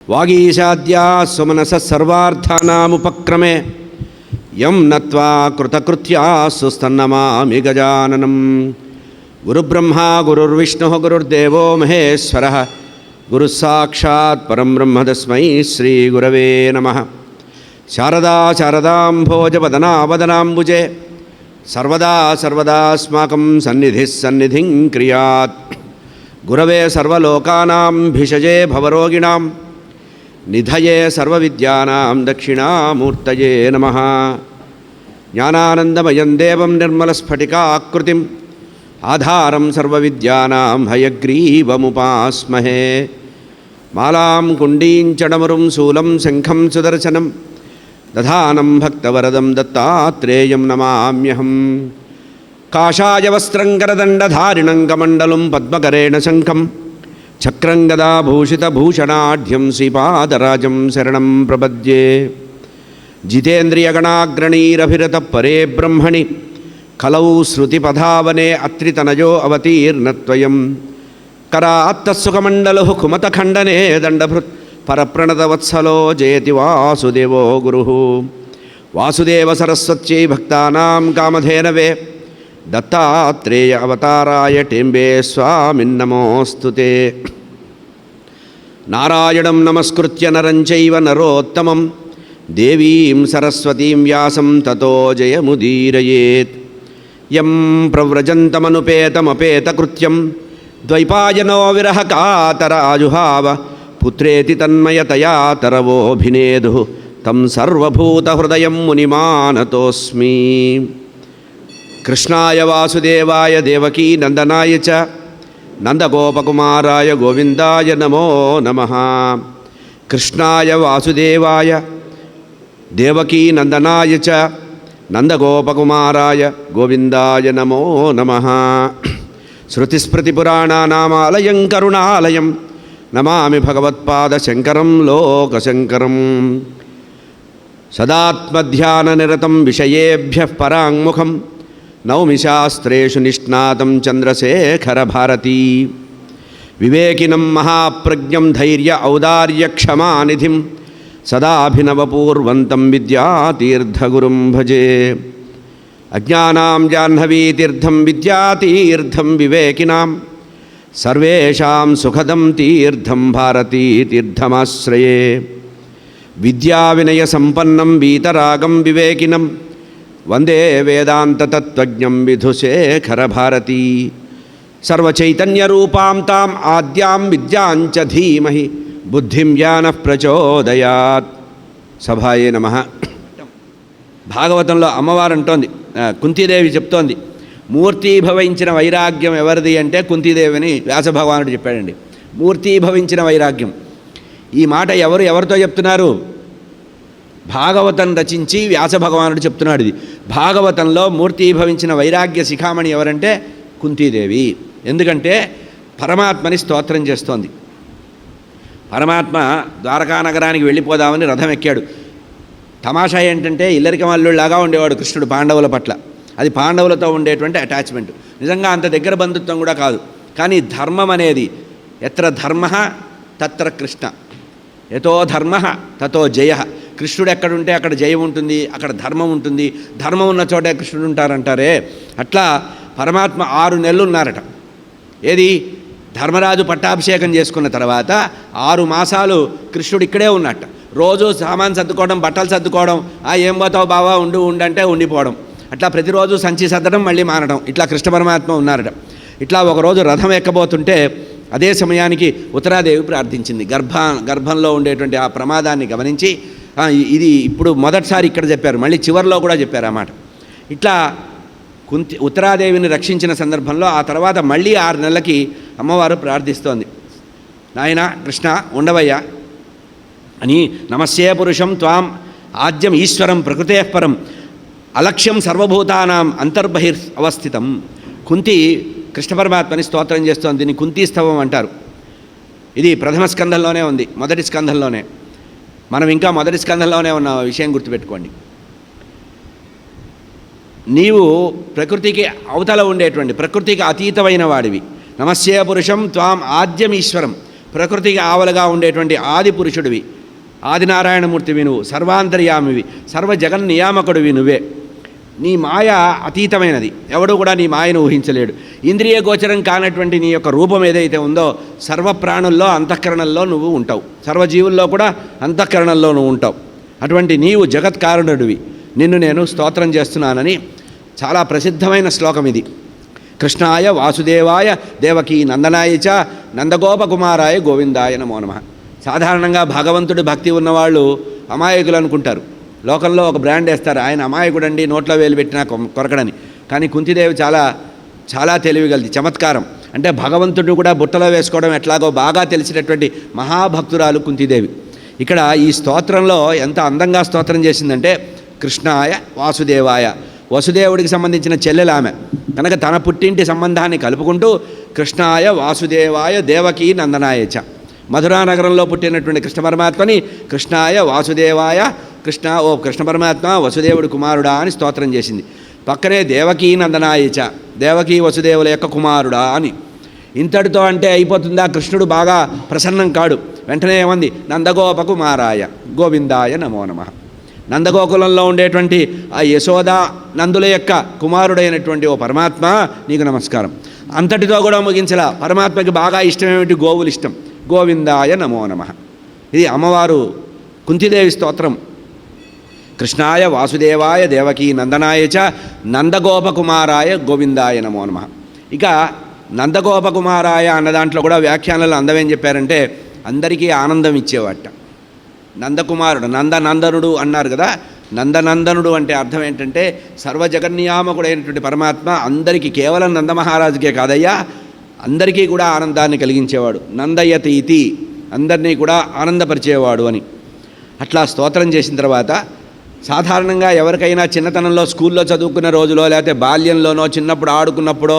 వాగీశాద్యా సుమనస సర్వార్థానాముపక్రమే యం నత్వా కృతకృత్యాస్సు స్తన్నమామి గజాననం. గురుబ్రహ్మా గురుర్విష్ణుః గురుర్దేవో మహేశ్వరః గురుస్సాక్షాత్ పరం బ్రహ్మ తస్మై శ్రీ గురవే నమః. శారదా శారదాంభోజవదనావదనాంబుజే సర్వదా సర్వదాస్మాకం సన్నిధిః సన్నిధిం క్రియాత్. గురవే సర్వలోకానాం భిషజే భవరోగిణాం నిధయే సర్వవిద్యానాం దక్షిణామూర్తయే నమః. జ్ఞానానందమయం దేవం నిర్మలస్ఫటికాకృతిం ఆధారం సర్వవిద్యానాం హయగ్రీవముపాస్మహే. మాలాం కుండీం చడమరుం శూలం శంఖం సుదర్శనం దధానం భక్తవరదం దత్తాత్రేయం నమామ్యహం. కాషాయ వస్త్రం కరదండధారిణం కమండలం పద్మకరేణ శంఖం చక్రం గదాభూషితభూషణాఢ్యం శ్రీపాదరాజం శరణం ప్రపద్యే. జితేంద్రియగణాగ్రణీరభిరత పరే బ్రహ్మణి కలౌ శృతిపధావనే అత్రితనయో అవతీర్ణత్వయం. కరాత్తసుఖమండలు కుమతఖండనే దండభృత్ పరప్రణతవత్సలో జయతి వాసుదేవో గురుః. వాసుదేవ సరస్వత్యై భక్తానాం కామధేనవే దత్తాత్రేయ అవతారాయ టెంబే స్వామిన్నమోస్తుతే. నారాయణం నమస్కృత్య నరం చైవ నరోత్తమం దేవీం సరస్వతీం వ్యాసం తతో జయముదీరయేత్. యం ప్రవ్రజంతమనుపేతమపేతకృత్యం ద్వైపాయనో విరహకాతరాజుహావ పుత్రేతి తన్మయతయా తరవోభినేదుః తం సర్వభూతహృదయం మునిమానతోస్మి. కృష్ణాయ వాసుదేవాయ దేవకీ నందనాయ చ నందగోపకుమారాయ గోవిందాయ నమో నమః. కృష్ణాయ వాసుదేవాయ దేవకీ నందనాయ చ నందగోపకుమారాయ గోవిందాయ నమో నమః. శృతిస్మృతిపురాణానామాలయం కరుణాలయం నమామి భగవత్పాదశంకరం లోకశంకరం. సదాత్మధ్యాననిరతం విషయేభ్యః పరాంగుఖం నౌమి శాస్త్రేషు నిష్ణాతం చంద్రశేఖరభారతీ. వివేకినం మహాప్రజ్ఞం ధైర్య ఔదార్యక్షమానిధిం సదాభినవపూర్వంతం విద్యాతీర్థగురుం భజే. అజ్ఞానాం జాహ్నవీతీర్థం విద్యాతీర్థం వివేకినాం సర్వేషాం సుఖదం తీర్థం భారతీతీర్థమాశ్రయే. విద్యావినయసంపన్నం వీతరాగం వివేకినం వందే వేదాంతతత్త్వజ్ఞం విధుశేఖరభారతీ. సర్వచైతన్యరూపాం తాం ఆద్యాం విద్యాంచ ధీమహి బుద్ధిం జ్ఞానః ప్రచోదయాత్. సభాయే నమః. భాగవతంలో అమ్మవారు అంటోంది, కుంతీదేవి చెప్తోంది, మూర్తీభవించిన వైరాగ్యం ఎవరిది అంటే కుంతీదేవిని వ్యాసభగవానుడు చెప్పాడండి. మూర్తీభవించిన వైరాగ్యం. ఈ మాట ఎవరితో చెప్తున్నారు? భాగవతం రచించి వ్యాసభగవానుడు చెప్తున్నాడు. ఇది భాగవతంలో మూర్తీభవించిన వైరాగ్య శిఖామణి ఎవరంటే కుంతీదేవి. ఎందుకంటే పరమాత్మని స్తోత్రం చేస్తోంది. పరమాత్మ ద్వారకా నగరానికి వెళ్ళిపోదామని రథం ఎక్కాడు. తమాషా ఏంటంటే ఇల్లరికమల్లులాగా ఉండేవాడు కృష్ణుడు పాండవుల పట్ల. అది పాండవులతో ఉండేటువంటి అటాచ్మెంట్. నిజంగా అంత దగ్గర బంధుత్వం కూడా కాదు. కానీ ధర్మం అనేది ఎత్ర ధర్మ తత్ర కృష్ణ, యతో ధర్మ తతో జయ. కృష్ణుడు ఎక్కడుంటే అక్కడ జయం ఉంటుంది, అక్కడ ధర్మం ఉంటుంది. ధర్మం ఉన్న చోటే కృష్ణుడు ఉంటారంటారే, అట్లా పరమాత్మ 6 నెలలు ఉన్నారట. ఏది? ధర్మరాజు పట్టాభిషేకం చేసుకున్న తర్వాత 6 మాసాలు కృష్ణుడు ఇక్కడే ఉన్నట్ట. రోజు సామాన్ సర్దుకోవడం, బట్టలు సర్దుకోవడం, ఏం పోతావు బావా ఉండంటే ఉండిపోవడం, అట్లా ప్రతిరోజు సంచి సర్దడం మళ్ళీ మానడం, ఇట్లా కృష్ణ పరమాత్మ ఉన్నారట. ఇట్లా ఒకరోజు రథం ఎక్కబోతుంటే అదే సమయానికి ఉత్తరాదేవి ప్రార్థించింది. గర్భంలో ఉండేటువంటి ఆ ప్రమాదాన్ని గమనించి, ఇది ఇప్పుడు మొదటిసారి ఇక్కడ చెప్పారు, మళ్ళీ చివరిలో కూడా చెప్పారు అన్నమాట. ఇట్లా ఉత్తరాదేవిని రక్షించిన సందర్భంలో ఆ తర్వాత మళ్ళీ 6 నెలలకి అమ్మవారు ప్రార్థిస్తోంది, నాయన కృష్ణ ఉండవయ్యా అని. నమస్యే పురుషం త్వాం ఆద్యం ఈశ్వరం ప్రకృతే పరం అలక్ష్యం సర్వభూతానాం అంతర్బహిర్ అవస్థితం. కుంతి కృష్ణ పరమాత్మని స్తోత్రం చేస్తోంది. దీన్ని కుంతీస్తవం అంటారు. ఇది ప్రథమ స్కంధంలోనే ఉంది, మొదటి స్కంధంలోనే. మనం ఇంకా మొదటి స్కంధంలోనే ఉన్న విషయం గుర్తుపెట్టుకోండి. నీవు ప్రకృతికి అవతల ఉండేటువంటి, ప్రకృతికి అతీతమైన వాడివి. నమస్యే పురుషం త్వాం ఆద్యం ఈశ్వరం ప్రకృతికి ఆవలగా ఉండేటువంటి ఆది పురుషుడివి, ఆదినారాయణమూర్తివి నువ్వు, సర్వాంతర్యామివి, సర్వ జగన్ నియామకుడివి నువ్వే. నీ మాయ అతీతమైనది, ఎవడు కూడా నీ మాయను ఊహించలేడు. ఇంద్రియ గోచరం కానటువంటి నీ యొక్క రూపం ఏదైతే ఉందో సర్వప్రాణుల్లో అంతఃకరణల్లో నువ్వు ఉంటావు, సర్వజీవుల్లో కూడా అంతఃకరణల్లో నువ్వు ఉంటావు. అటువంటి నీవు జగత్కారణుడివి, నిన్ను నేను స్తోత్రం చేస్తున్నానని చాలా ప్రసిద్ధమైన శ్లోకం ఇది. కృష్ణాయ వాసుదేవాయ దేవకీ నందనాయ చ నందగోపకుమారాయ గోవిందాయ నమో నమః. సాధారణంగా భగవంతుడి భక్తి ఉన్నవాళ్ళు అమాయకులు అనుకుంటారు. లోకంలో ఒక బ్రాండ్ వేస్తారు, ఆయన అమాయకుడండి, నోట్లో వేలు పెట్టినా కొరకడని. కానీ కుంతిదేవి చాలా చాలా తెలివిగలది, చమత్కారం. అంటే భగవంతుడు కూడా బుట్టలో వేసుకోవడం ఎట్లాగో బాగా తెలిసినటువంటి మహాభక్తురాలు కుంతిదేవి. ఇక్కడ ఈ స్తోత్రంలో ఎంత అందంగా స్తోత్రం చేసిందంటే కృష్ణాయ వాసుదేవాయ, వసుదేవుడికి సంబంధించిన చెల్లెలు ఆమె కనుక తన పుట్టింటి సంబంధాన్ని కలుపుకుంటూ కృష్ణాయ వాసుదేవాయ దేవకీ నందనాయ చ, మధురా నగరంలో పుట్టినటువంటి కృష్ణ పరమాత్మని కృష్ణాయ వాసుదేవాయ, కృష్ణ ఓ కృష్ణ పరమాత్మ వసుదేవుడి కుమారుడా అని స్తోత్రం చేసింది. పక్కనే దేవకీ నందనాయ చ, దేవకీ వసుదేవుల యొక్క కుమారుడా అని. ఇంతటితో అంటే అయిపోతుందా? కృష్ణుడు బాగా ప్రసన్నం కాడు. వెంటనే ఏమంది? నందగోపకుమారాయ గోవిందాయ నమో నమః. నందగోకులంలో ఉండేటువంటి ఆ యశోద నందుల యొక్క కుమారుడైనటువంటి ఓ పరమాత్మ నీకు నమస్కారం. అంతటితో కూడా ముగించలా. పరమాత్మకి బాగా ఇష్టమేమిటి? గోవులు ఇష్టం. గోవిందాయ నమో నమః. ఇది అమ్మవారు కుంతిదేవి స్తోత్రం. కృష్ణాయ వాసుదేవాయ దేవకీ నందనాయ చ నందగోపకుమారాయ గోవిందాయ నమో నమః. ఇక నందగోపకుమారాయ అన్న దాంట్లో కూడా వ్యాఖ్యానాలు అందమేం చెప్పారంటే అందరికీ ఆనందం ఇచ్చేవాట. నందకుమారుడు, నందనందనుడు అన్నారు కదా. నందనందనుడు అంటే అర్థం ఏంటంటే సర్వజగన్నియామకుడైనటువంటి పరమాత్మ అందరికీ, కేవలం నందమహారాజుకే కాదయ్యా, అందరికీ కూడా ఆనందాన్ని కలిగించేవాడు. నందయతి ఇతి, అందరినీ కూడా ఆనందపరిచేవాడు అని. అట్లా స్తోత్రం చేసిన తర్వాత సాధారణంగా ఎవరికైనా చిన్నతనంలో స్కూల్లో చదువుకున్న రోజులో లేకపోతే బాల్యంలోనో చిన్నప్పుడు ఆడుకున్నప్పుడో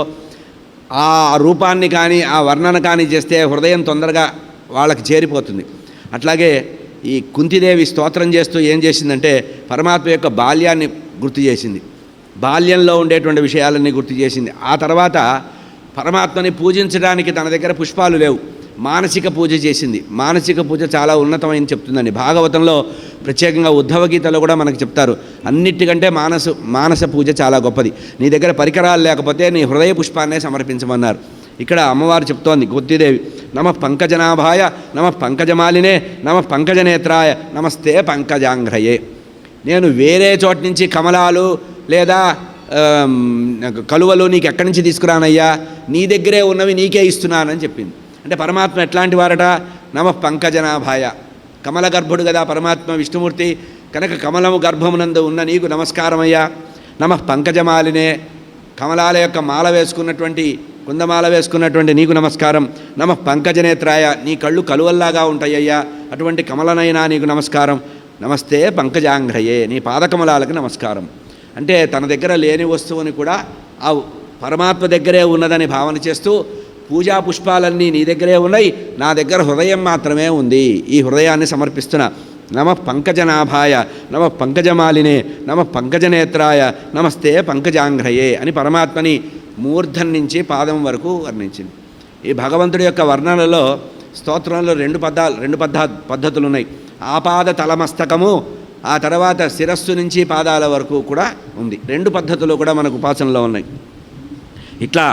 ఆ రూపాన్ని కానీ ఆ వర్ణన కానీ చేస్తే హృదయం తొందరగా వాళ్ళకి చేరిపోతుంది. అట్లాగే ఈ కుంతిదేవి స్తోత్రం చేస్తూ ఏం చేసిందంటే పరమాత్మ యొక్క బాల్యాన్ని గుర్తు చేసింది, బాల్యంలో ఉండేటువంటి విషయాలన్నీ గుర్తు చేసింది. ఆ తర్వాత పరమాత్మని పూజించడానికి తన దగ్గర పుష్పాలు లేవు, మానసిక పూజ చేసింది. మానసిక పూజ చాలా ఉన్నతమని చెప్తుందండి భాగవతంలో, ప్రత్యేకంగా ఉద్ధవ గీతలో కూడా మనకు చెప్తారు. అన్నిటికంటే మానస పూజ చాలా గొప్పది. నీ దగ్గర పరికరాలు లేకపోతే నీ హృదయ పుష్పాన్నే సమర్పించమన్నారు. ఇక్కడ అమ్మవారు చెప్తోంది కుంతిదేవి, నమః పంకజనాభాయ నమః పంకజమాలినే నమః పంకజనేత్రాయ నమస్తే పంకజాంఘ్రయే. నేను వేరే చోట నుంచి కమలాలు లేదా కలువలు నీకు ఎక్కడి నుంచి తీసుకురానయ్యా, నీ దగ్గరే ఉన్నవి నీకే ఇస్తున్నానని చెప్పింది. అంటే పరమాత్మ ఎట్లాంటి వారట? నమః పంకజనాభాయ, కమల గర్భుడు కదా పరమాత్మ విష్ణుమూర్తి, కనుక కమలము గర్భమునందు ఉన్న నీకు నమస్కారమయ్యా. నమః పంకజమాలినే, కమలాల యొక్క మాల వేసుకున్నటువంటి, కుందమాల వేసుకున్నటువంటి నీకు నమస్కారం. నమః పంకజనేత్రాయ, నీ కళ్ళు కలువల్లాగా ఉంటాయ్యా, అటువంటి కమలనైనా నీకు నమస్కారం. నమస్తే పంకజాంఘ్రయే, నీ పాదకమలాలకు నమస్కారం. అంటే తన దగ్గర లేని వస్తువుని కూడా ఆ పరమాత్మ దగ్గరే ఉన్నదని భావన చేస్తూ పూజా పుష్పాలన్నీ నీ దగ్గరే ఉన్నాయి, నా దగ్గర హృదయం మాత్రమే ఉంది, ఈ హృదయాన్ని సమర్పిస్తున్నా. నమః పంకజనాభాయ నమః పంకజమాలినే నమః పంకజనేత్రాయ నమస్తే పంకజాంఘ్రయే అని పరమాత్మని మూర్ధన్ నుంచి పాదం వరకు వర్ణించింది. ఈ భగవంతుడి యొక్క వర్ణనలో స్తోత్రంలో రెండు పద్ధతులు ఉన్నాయి. ఆపాద తలమస్తకము, ఆ తర్వాత శిరస్సు నుంచి పాదాల వరకు కూడా ఉంది. రెండు పద్ధతులు కూడా మనకు ఉపాసనలో ఉన్నాయి. ఇట్లా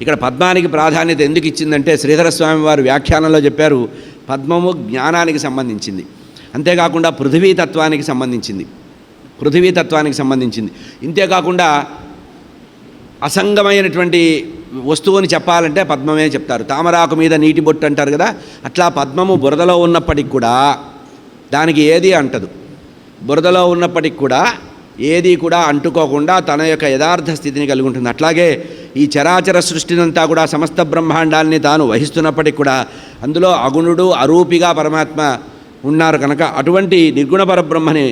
ఇక్కడ పద్మానికి ప్రాధాన్యత ఎందుకు ఇచ్చిందంటే శ్రీధర స్వామి వారు వ్యాఖ్యానంలో చెప్పారు, పద్మము జ్ఞానానికి సంబంధించింది, అంతేకాకుండా పృథివీతత్వానికి సంబంధించింది. ఇంతేకాకుండా అసంగమైనటువంటి వస్తువుని చెప్పాలంటే పద్మమే చెప్తారు. తామరాకు మీద నీటి బొట్టు అంటారు కదా, అట్లా పద్మము బురదలో ఉన్నప్పటికి కూడా దానికి ఏది అంటదు. బురదలో ఉన్నప్పటికి కూడా ఏది కూడా అంటుకోకుండా తన యొక్క యథార్థ స్థితిని కలిగి ఉంటుంది. అట్లాగే ఈ చరాచర సృష్టినంతా కూడా సమస్త బ్రహ్మాండాల్ని తాను వహిస్తున్నప్పటికి కూడా అందులో అగుణుడు అరూపిగా పరమాత్మ ఉన్నారు కనుక అటువంటి నిర్గుణ పరబ్రహ్మని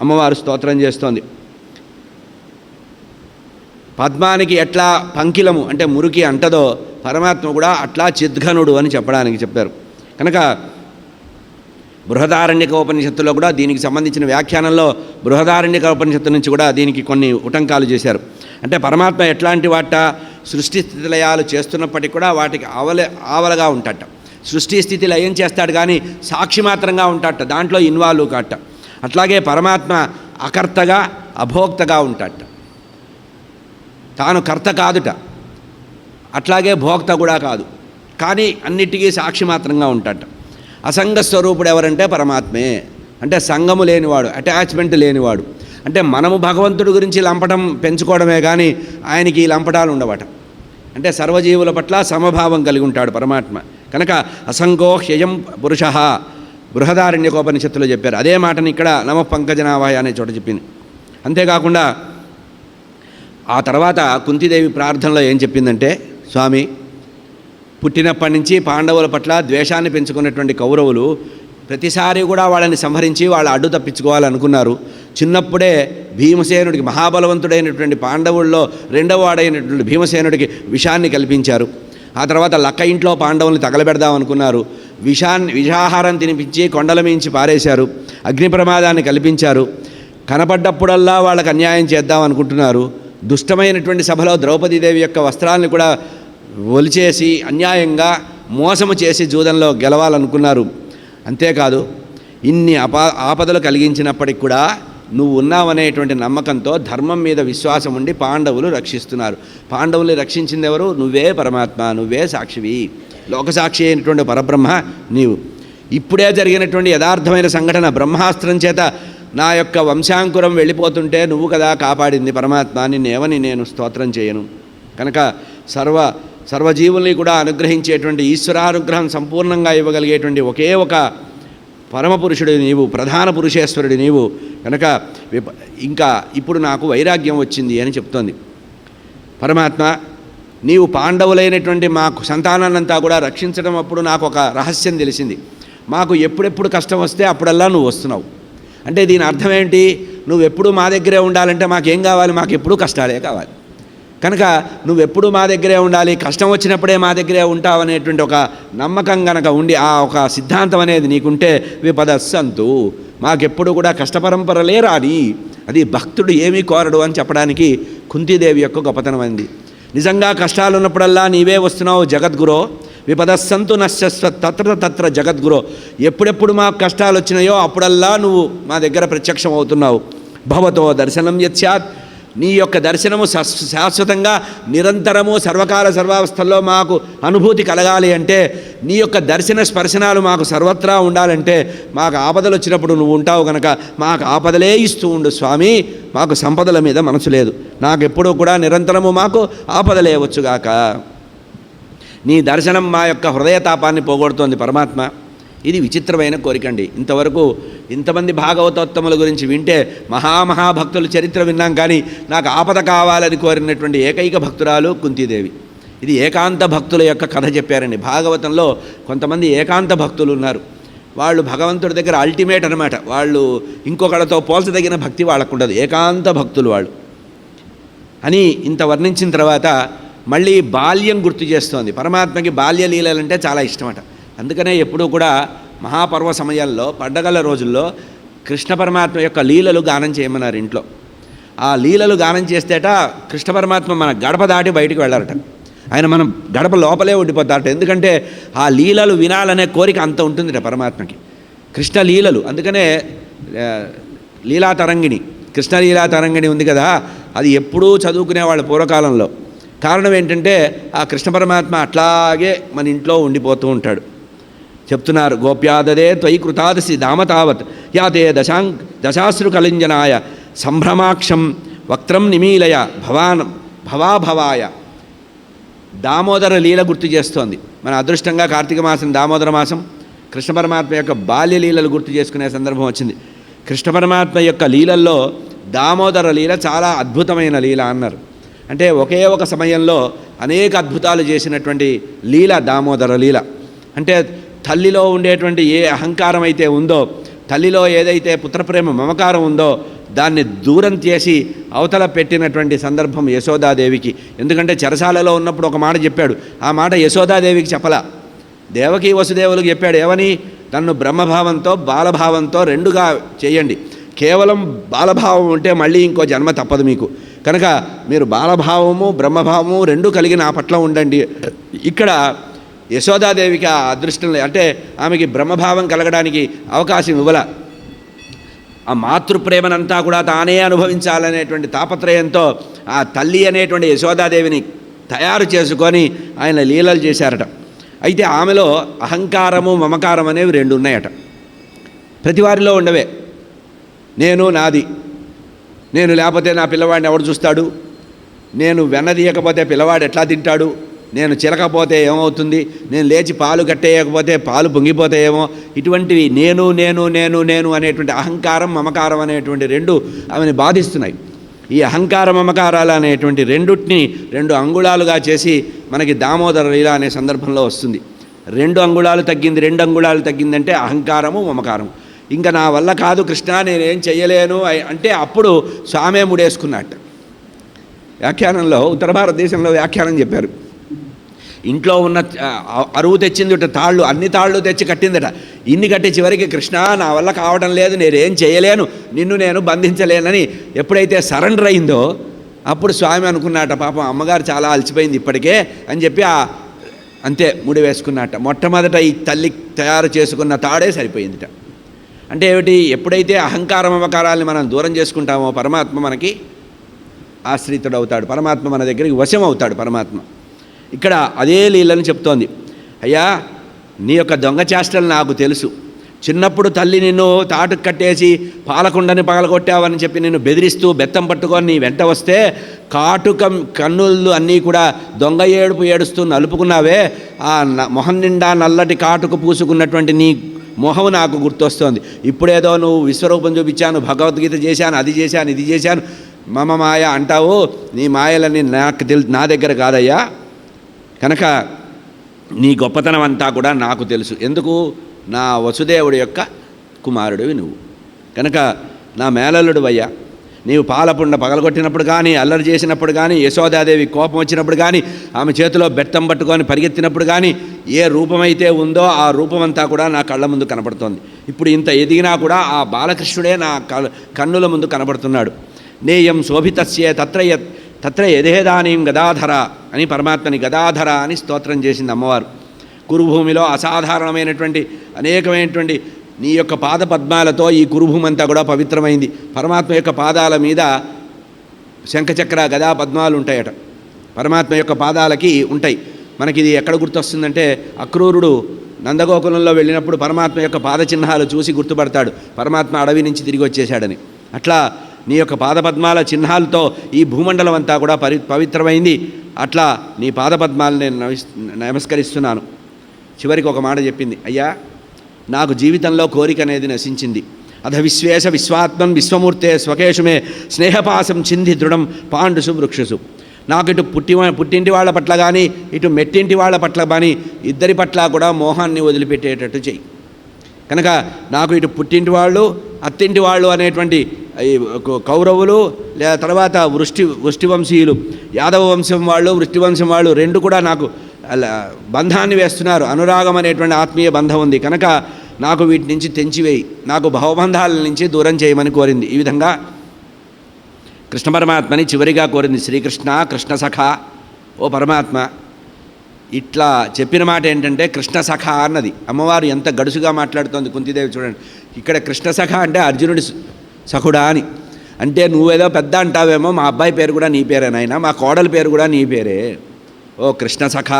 అమ్మవారు స్తోత్రం చేస్తోంది. పద్మానికి ఎట్లా పంకిలము అంటే మురికి అంటదో పరమాత్మ కూడా అట్లా చిద్ఘనుడు అని చెప్పడానికి చెప్పారు. కనుక బృహదారణ్యక ఉపనిషత్తులో కూడా దీనికి సంబంధించిన వ్యాఖ్యానంలో బృహదారణ్యక ఉపనిషత్తు నుంచి కూడా దీనికి కొన్ని ఉటంకాలు చేశారు. అంటే పరమాత్మ ఎట్లాంటి వాట సృష్టి స్థితిలయాలు చేస్తున్నప్పటికీ కూడా వాటికి ఆవలగా ఉంటాట. సృష్టి స్థితి లయం చేస్తాడు కానీ సాక్షి మాత్రంగా ఉంటాడట, దాంట్లో ఇన్వాల్వ్ కాట. అట్లాగే పరమాత్మ అకర్తగా అభోక్తగా ఉంటాడట, తాను కర్త కాదుట, అట్లాగే భోక్త కూడా కాదు, కానీ అన్నిటికీ సాక్షి మాత్రంగా ఉంటాడట. అసంగ స్వరూపుడు ఎవరంటే పరమాత్మే, అంటే సంగము లేనివాడు, అటాచ్మెంట్ లేనివాడు. అంటే మనము భగవంతుడి గురించి లంపటం పెంచుకోవడమే కానీ ఆయనకి ఈ లంపటాలు ఉండవట. అంటే సర్వజీవుల పట్ల సమభావం కలిగి ఉంటాడు పరమాత్మ. కనుక అసంగో హ్యయం పురుష బృహదారణ్యకోపనిషత్తులో చెప్పారు. అదే మాటని ఇక్కడ నమ పంకజనాభాయ అనే చోట చెప్పింది. అంతేకాకుండా ఆ తర్వాత కుంతీదేవి ప్రార్థనలో ఏం చెప్పిందంటే, స్వామి, పుట్టినప్పటి నుంచి పాండవుల పట్ల ద్వేషాన్ని పెంచుకున్నటువంటి కౌరవులు ప్రతిసారి కూడా వాళ్ళని సంహరించి వాళ్ళ అడ్డు తప్పించుకోవాలనుకున్నారు. చిన్నప్పుడే భీమసేనుడికి, మహాబలవంతుడైనటువంటి పాండవుల్లో రెండవ వాడైనటువంటి భీమసేనుడికి విషాన్ని కల్పించారు. ఆ తర్వాత లక్క ఇంట్లో పాండవుల్ని తగలబెడదామనుకున్నారు. విషాహారం తినిపించి కొండల మించి పారేశారు. అగ్ని ప్రమాదాన్ని కల్పించారు. కనపడ్డప్పుడల్లా వాళ్ళకి అన్యాయం చేద్దాం అనుకుంటున్నారు. దుష్టమైనటువంటి సభలో ద్రౌపదీదేవి యొక్క వస్త్రాలను కూడా ఒలిచేసి అన్యాయంగా మోసము చేసి జూదంలో గెలవాలనుకున్నారు. అంతేకాదు, ఇన్ని ఆపదలు కలిగించినప్పటికి కూడా నువ్వు ఉన్నావనేటువంటి నమ్మకంతో ధర్మం మీద విశ్వాసం ఉండి పాండవులు రక్షిస్తున్నారు. పాండవుల్ని రక్షించింది ఎవరు? నువ్వే పరమాత్మ, నువ్వే సాక్షివి, లోకసాక్షి అయినటువంటి పరబ్రహ్మ నీవు. ఇప్పుడే జరిగినటువంటి యథార్థమైన సంఘటన, బ్రహ్మాస్త్రం చేత నా యొక్క వంశాంకురం వెళ్ళిపోతుంటే నువ్వు కదా కాపాడింది పరమాత్మ, నిన్నేమని నేను స్తోత్రం చేయను. కనుక సర్వజీవుల్ని కూడా అనుగ్రహించేటువంటి ఈశ్వరానుగ్రహం సంపూర్ణంగా ఇవ్వగలిగేటువంటి ఒకే ఒక పరమపురుషుడు నీవు, ప్రధాన పురుషేశ్వరుడు నీవు. కనుక ఇంకా ఇప్పుడు నాకు వైరాగ్యం వచ్చింది అని చెప్తోంది పరమాత్మ. నీవు పాండవులైనటువంటి మాకు సంతానాన్నంతా కూడా రక్షించడం అప్పుడు నాకు ఒక రహస్యం తెలిసింది. మాకు ఎప్పుడెప్పుడు కష్టం వస్తే అప్పుడల్లా నువ్వు వస్తున్నావు. అంటే దీని అర్థం ఏంటి? నువ్వెప్పుడు మా దగ్గరే ఉండాలంటే మాకేం కావాలి? మాకు ఎప్పుడూ కష్టాలే కావాలి. కనుక నువ్వెప్పుడు మా దగ్గరే ఉండాలి, కష్టం వచ్చినప్పుడే మా దగ్గరే ఉంటావు అనేటువంటి ఒక నమ్మకం కనుక ఉండి, ఆ ఒక సిద్ధాంతం అనేది నీకుంటే విపదస్సంతు, మాకెప్పుడు కూడా కష్టపరంపరలే రాని. అది భక్తుడు ఏమీ కోరడు అని చెప్పడానికి కుంతీదేవి యొక్క గొప్పతనం అయింది. నిజంగా కష్టాలు ఉన్నప్పుడల్లా నీవే వస్తున్నావు జగద్గురో, విపదస్సంతు నశ్యస్వ తత్ర తత్ర జగద్గురో. ఎప్పుడెప్పుడు మాకు కష్టాలు వచ్చినాయో అప్పుడల్లా నువ్వు మా దగ్గర ప్రత్యక్షం అవుతున్నావు. భవతో దర్శనం యత్స్యాత్, నీ యొక్క దర్శనము శాశ్వతంగా నిరంతరము సర్వకాల సర్వావస్థల్లో మాకు అనుభూతి కలగాలి అంటే, నీ యొక్క దర్శన స్పర్శనాలు మాకు సర్వత్రా ఉండాలంటే, మాకు ఆపదలు వచ్చినప్పుడు నువ్వు ఉంటావు కనుక మాకు ఆపదలే ఇస్తూ ఉండు స్వామి. మాకు సంపదల మీద మనసు లేదు, నాకెప్పుడూ కూడా నిరంతరము మాకు ఆపదలే వచ్చుగాక. నీ దర్శనం మా యొక్క హృదయతాపాన్ని పోగొడుతోంది పరమాత్మ. ఇది విచిత్రమైన కోరికండి. ఇంతవరకు ఇంతమంది భాగవతోత్తముల గురించి వింటే, మహాభక్తుల చరిత్ర విన్నాం, కానీ నాకు ఆపద కావాలని కోరినటువంటి ఏకైక భక్తురాలు కుంతీదేవి. ఇది ఏకాంత భక్తుల యొక్క కథ చెప్పారండి. భాగవతంలో కొంతమంది ఏకాంత భక్తులు ఉన్నారు. వాళ్ళు భగవంతుడి దగ్గర అల్టిమేట్ అనమాట. వాళ్ళు ఇంకొకళ్ళతో పోల్చదగిన భక్తి వాళ్ళకు ఉండదు, ఏకాంత భక్తులు వాళ్ళు అని ఇంత వర్ణించిన తర్వాత మళ్ళీ బాల్యం గుర్తు చేస్తోంది. పరమాత్మకి బాల్యలీలలంటే చాలా ఇష్టమట. అందుకనే ఎప్పుడూ కూడా మహాపర్వ సమయాల్లో, పండగల రోజుల్లో కృష్ణ పరమాత్మ యొక్క లీలలు గానం చేయమన్నారు ఇంట్లో. ఆ లీలలు గానం చేస్తేట కృష్ణ పరమాత్మ మన గడప దాటి బయటికి వెళ్ళారట. ఆయన మనం గడప లోపలే ఉండిపోతారట. ఎందుకంటే ఆ లీలలు వినాలనే కోరిక అంత ఉంటుందిట పరమాత్మకి. కృష్ణ లీలలు, అందుకనే లీలాతరంగిణి, కృష్ణలీలా తరంగిణి ఉంది కదా, అది ఎప్పుడూ చదువుకునేవాళ్ళు పూర్వకాలంలో. కారణం ఏంటంటే ఆ కృష్ణ పరమాత్మ అట్లాగే మన ఇంట్లో ఉండిపోతూ ఉంటాడు. చెప్తున్నారు, గోప్యాదదే త్వయి కృతాదసి దామతావత్ యాతే దశాశ్రు కలింజనాయ సంభ్రమాక్షం వక్త్రం నిమీలయ భవాభవాయ. దామోదర లీల గుర్తు చేస్తోంది. మన అదృష్టంగా కార్తీక మాసం దామోదర మాసం, కృష్ణ పరమాత్మ యొక్క బాల్య లీలలు గుర్తు చేసుకునే సందర్భం వచ్చింది. కృష్ణ పరమాత్మ యొక్క లీలల్లో దామోదర లీల చాలా అద్భుతమైన లీల అన్నారు. అంటే ఒకే ఒక సమయంలో అనేక అద్భుతాలు చేసినటువంటి లీల దామోదర లీల. అంటే తల్లిలో ఉండేటువంటి ఏ అహంకారం అయితే ఉందో, తల్లిలో ఏదైతే పుత్రప్రేమ మమకారం ఉందో దాన్ని దూరం చేసి అవతల పెట్టినటువంటి సందర్భం యశోదాదేవికి. ఎందుకంటే చెరసాలలో ఉన్నప్పుడు ఒక మాట చెప్పాడు, ఆ మాట యశోదాదేవికి చెప్పలా, దేవకీ వసుదేవులకు చెప్పాడు. ఏమని? తన్ను బ్రహ్మభావంతో బాలభావంతో రెండుగా చేయండి. కేవలం బాలభావం ఉంటే మళ్ళీ ఇంకో జన్మ తప్పదు మీకు. కనుక మీరు బాలభావము బ్రహ్మభావము రెండూ కలిగి నా పట్ల ఉండండి. ఇక్కడ యశోదాదేవికి ఆ అదృష్టం అంటే ఆమెకి బ్రహ్మభావం కలగడానికి అవకాశం ఇవ్వల. ఆ మాతృప్రేమనంతా కూడా తానే అనుభవించాలనేటువంటి తాపత్రయంతో ఆ తల్లి అనేటువంటి యశోదాదేవిని తయారు చేసుకొని ఆయన లీలలు చేశారట. అయితే ఆమెలో అహంకారము మమకారం అనేవి రెండు ఉన్నాయట. ప్రతివారిలో ఉండవే. నేను నాది, నేను లేకపోతే నా పిల్లవాడిని ఎవడు చూస్తాడు, నేను వెన్నదీయకపోతే పిల్లవాడు ఎట్లా తింటాడు, నేను చిలకపోతే ఏమవుతుంది, నేను లేచి పాలు కట్టేయకపోతే పాలు పొంగిపోతాయేమో, ఇటువంటివి నేను నేను నేను నేను అనేటువంటి అహంకారం మమకారం అనేటువంటి రెండు ఆమెను బాధిస్తున్నాయి. ఈ అహంకార మమకారాలు అనేటువంటి రెండుటిని 2 అంగుళాలుగా చేసి మనకి దామోదర లీల అనే సందర్భంలో వస్తుంది. 2 అంగుళాలు తగ్గింది, 2 అంగుళాలు తగ్గిందంటే అహంకారము మమకారం. ఇంకా నా వల్ల కాదు కృష్ణ, నేనేం చెయ్యలేను అంటే అప్పుడు స్వామే ముడేసుకున్నట్ట. వ్యాఖ్యానంలో ఉత్తర భారతదేశంలో వ్యాఖ్యానం చెప్పారు. ఇంట్లో ఉన్న అరువు తెచ్చింది తాళ్ళు, అన్ని తాళ్ళు తెచ్చి కట్టిందట. ఇన్ని కట్టి చివరికి కృష్ణ నా వల్ల కావడం లేదు, నేనేం చేయలేను, నిన్ను నేను బంధించలేనని ఎప్పుడైతే సరెండర్ అయిందో అప్పుడు స్వామి అనుకున్నట, పాపం అమ్మగారు చాలా అలసిపోయింది ఇప్పటికే అని చెప్పి అంతే ముడి వేసుకున్నట్ట. మొట్టమొదట ఈ తల్లి తయారు చేసుకున్న తాడే సరిపోయిందిట. అంటే ఏమిటి, ఎప్పుడైతే అహంకార మమకారాన్ని మనం దూరం చేసుకుంటామో పరమాత్మ మనకి ఆశ్రితుడు అవుతాడు, పరమాత్మ మన దగ్గరికి వశం అవుతాడు పరమాత్మ. ఇక్కడ అదే లీలను చెప్తోంది. అయ్యా, నీ యొక్క దొంగ చేష్టలు నాకు తెలుసు. చిన్నప్పుడు తల్లి నిన్ను తాటుకు కట్టేసి పాలకుండని పగలగొట్టావని చెప్పి నిన్ను బెదిరిస్తూ బెత్తం పట్టుకొని నీ వెంట వస్తే కాటుక కన్నులు అన్నీ కూడా దొంగ ఏడుపు ఏడుస్తూ నలుపుకున్నావే, ఆ మొహం నిండా నల్లటి కాటుకు పూసుకున్నటువంటి నీ మొహం నాకు గుర్తొస్తోంది. ఇప్పుడేదో నువ్వు విశ్వరూపం చూపించాను, భగవద్గీత చేశాను, అది చేశాను, ఇది చేశాను, మమ మాయ అంటావు. నీ మాయలని నా దగ్గర కాదయ్యా, కనుక నీ గొప్పతనం అంతా కూడా నాకు తెలుసు. ఎందుకు, నా వసుదేవుడి యొక్క కుమారుడివి నువ్వు, కనుక నా మేనల్లుడు అయ్యా. నీవు పాలపుండ పగలగొట్టినప్పుడు కానీ, అల్లరి చేసినప్పుడు కానీ, యశోదాదేవి కోపం వచ్చినప్పుడు కానీ, ఆమె చేతిలో బెత్తం పట్టుకొని పరిగెత్తినప్పుడు కానీ, ఏ రూపమైతే ఉందో ఆ రూపమంతా కూడా నా కళ్ళ ముందు కనపడుతోంది. ఇప్పుడు ఇంత ఎదిగినా కూడా ఆ బాలకృష్ణుడే నా కన్నుల ముందు కనపడుతున్నాడు. నేయం శోభితస్యే తత్ర యథేదానీం గదాధర అని పరమాత్మని గదాధర అని స్తోత్రం చేసింది అమ్మవారు. కురుభూమిలో అసాధారణమైనటువంటి అనేకమైనటువంటి నీ యొక్క పాద పద్మాలతో ఈ కురుభూమి అంతా కూడా పవిత్రమైంది. పరమాత్మ యొక్క పాదాల మీద శంఖచక్ర గదా పద్మాలు ఉంటాయట, పరమాత్మ యొక్క పాదాలకి ఉంటాయి. మనకి ఇది ఎక్కడ గుర్తొస్తుందంటే, అక్రూరుడు నందగోకులంలో వెళ్ళినప్పుడు పరమాత్మ యొక్క పాద చిహ్నాలు చూసి గుర్తుపడతాడు, పరమాత్మ అడవి నుంచి తిరిగి వచ్చేశాడని. అట్లా నీ యొక్క పాదపద్మాల చిహ్నాలతో ఈ భూమండలం అంతా కూడా పవిత్రమైంది. అట్లా నీ పాదపద్మాలను నేను నమస్కరిస్తున్నాను. చివరికి ఒక మాట చెప్పింది, అయ్యా, నాకు జీవితంలో కోరిక అనేది నశించింది. అధ విశ్వేశ విశ్వాత్మం విశ్వమూర్తే స్వకేశుమే స్నేహపాసం చింది దృఢం పాండుసు వృక్షసు. నాకు ఇటు పుట్టింటి వాళ్ళ పట్ల కానీ, ఇటు మెట్టింటి వాళ్ళ పట్ల కానీ, ఇద్దరి పట్ల కూడా మోహాన్ని వదిలిపెట్టేటట్టు చెయ్యి. కనుక నాకు ఇటు పుట్టింటి వాళ్ళు, అత్తింటి వాళ్ళు అనేటువంటి కౌరవులు, లేదా తర్వాత వృష్టివంశీయులు, యాదవ వంశం వాళ్ళు, వృష్టివంశం వాళ్ళు రెండు కూడా నాకు బంధాన్ని వేస్తున్నారు. అనురాగం అనేటువంటి ఆత్మీయ బంధం ఉంది. కనుక నాకు వీటి నుంచి తెంచివేయి, నాకు భవబంధాల నుంచి దూరం చేయమని కోరింది. ఈ విధంగా కృష్ణ పరమాత్మని చివరిగా కోరింది. శ్రీకృష్ణ కృష్ణ సఖ, ఓ పరమాత్మ. ఇట్లా చెప్పిన మాట ఏంటంటే కృష్ణ సఖ అన్నది. అమ్మవారు ఎంత గడుసుగా మాట్లాడుతోంది కుంతీదేవి చూడండి. ఇక్కడ కృష్ణ సఖ అంటే అర్జునుడి సఖుడా అని. అంటే నువ్వేదో పెద్ద అంటావేమో, మా అబ్బాయి పేరు కూడా నీ పేరే నాయనా, మా కోడలి పేరు కూడా నీ పేరే. ఓ కృష్ణ సఖ,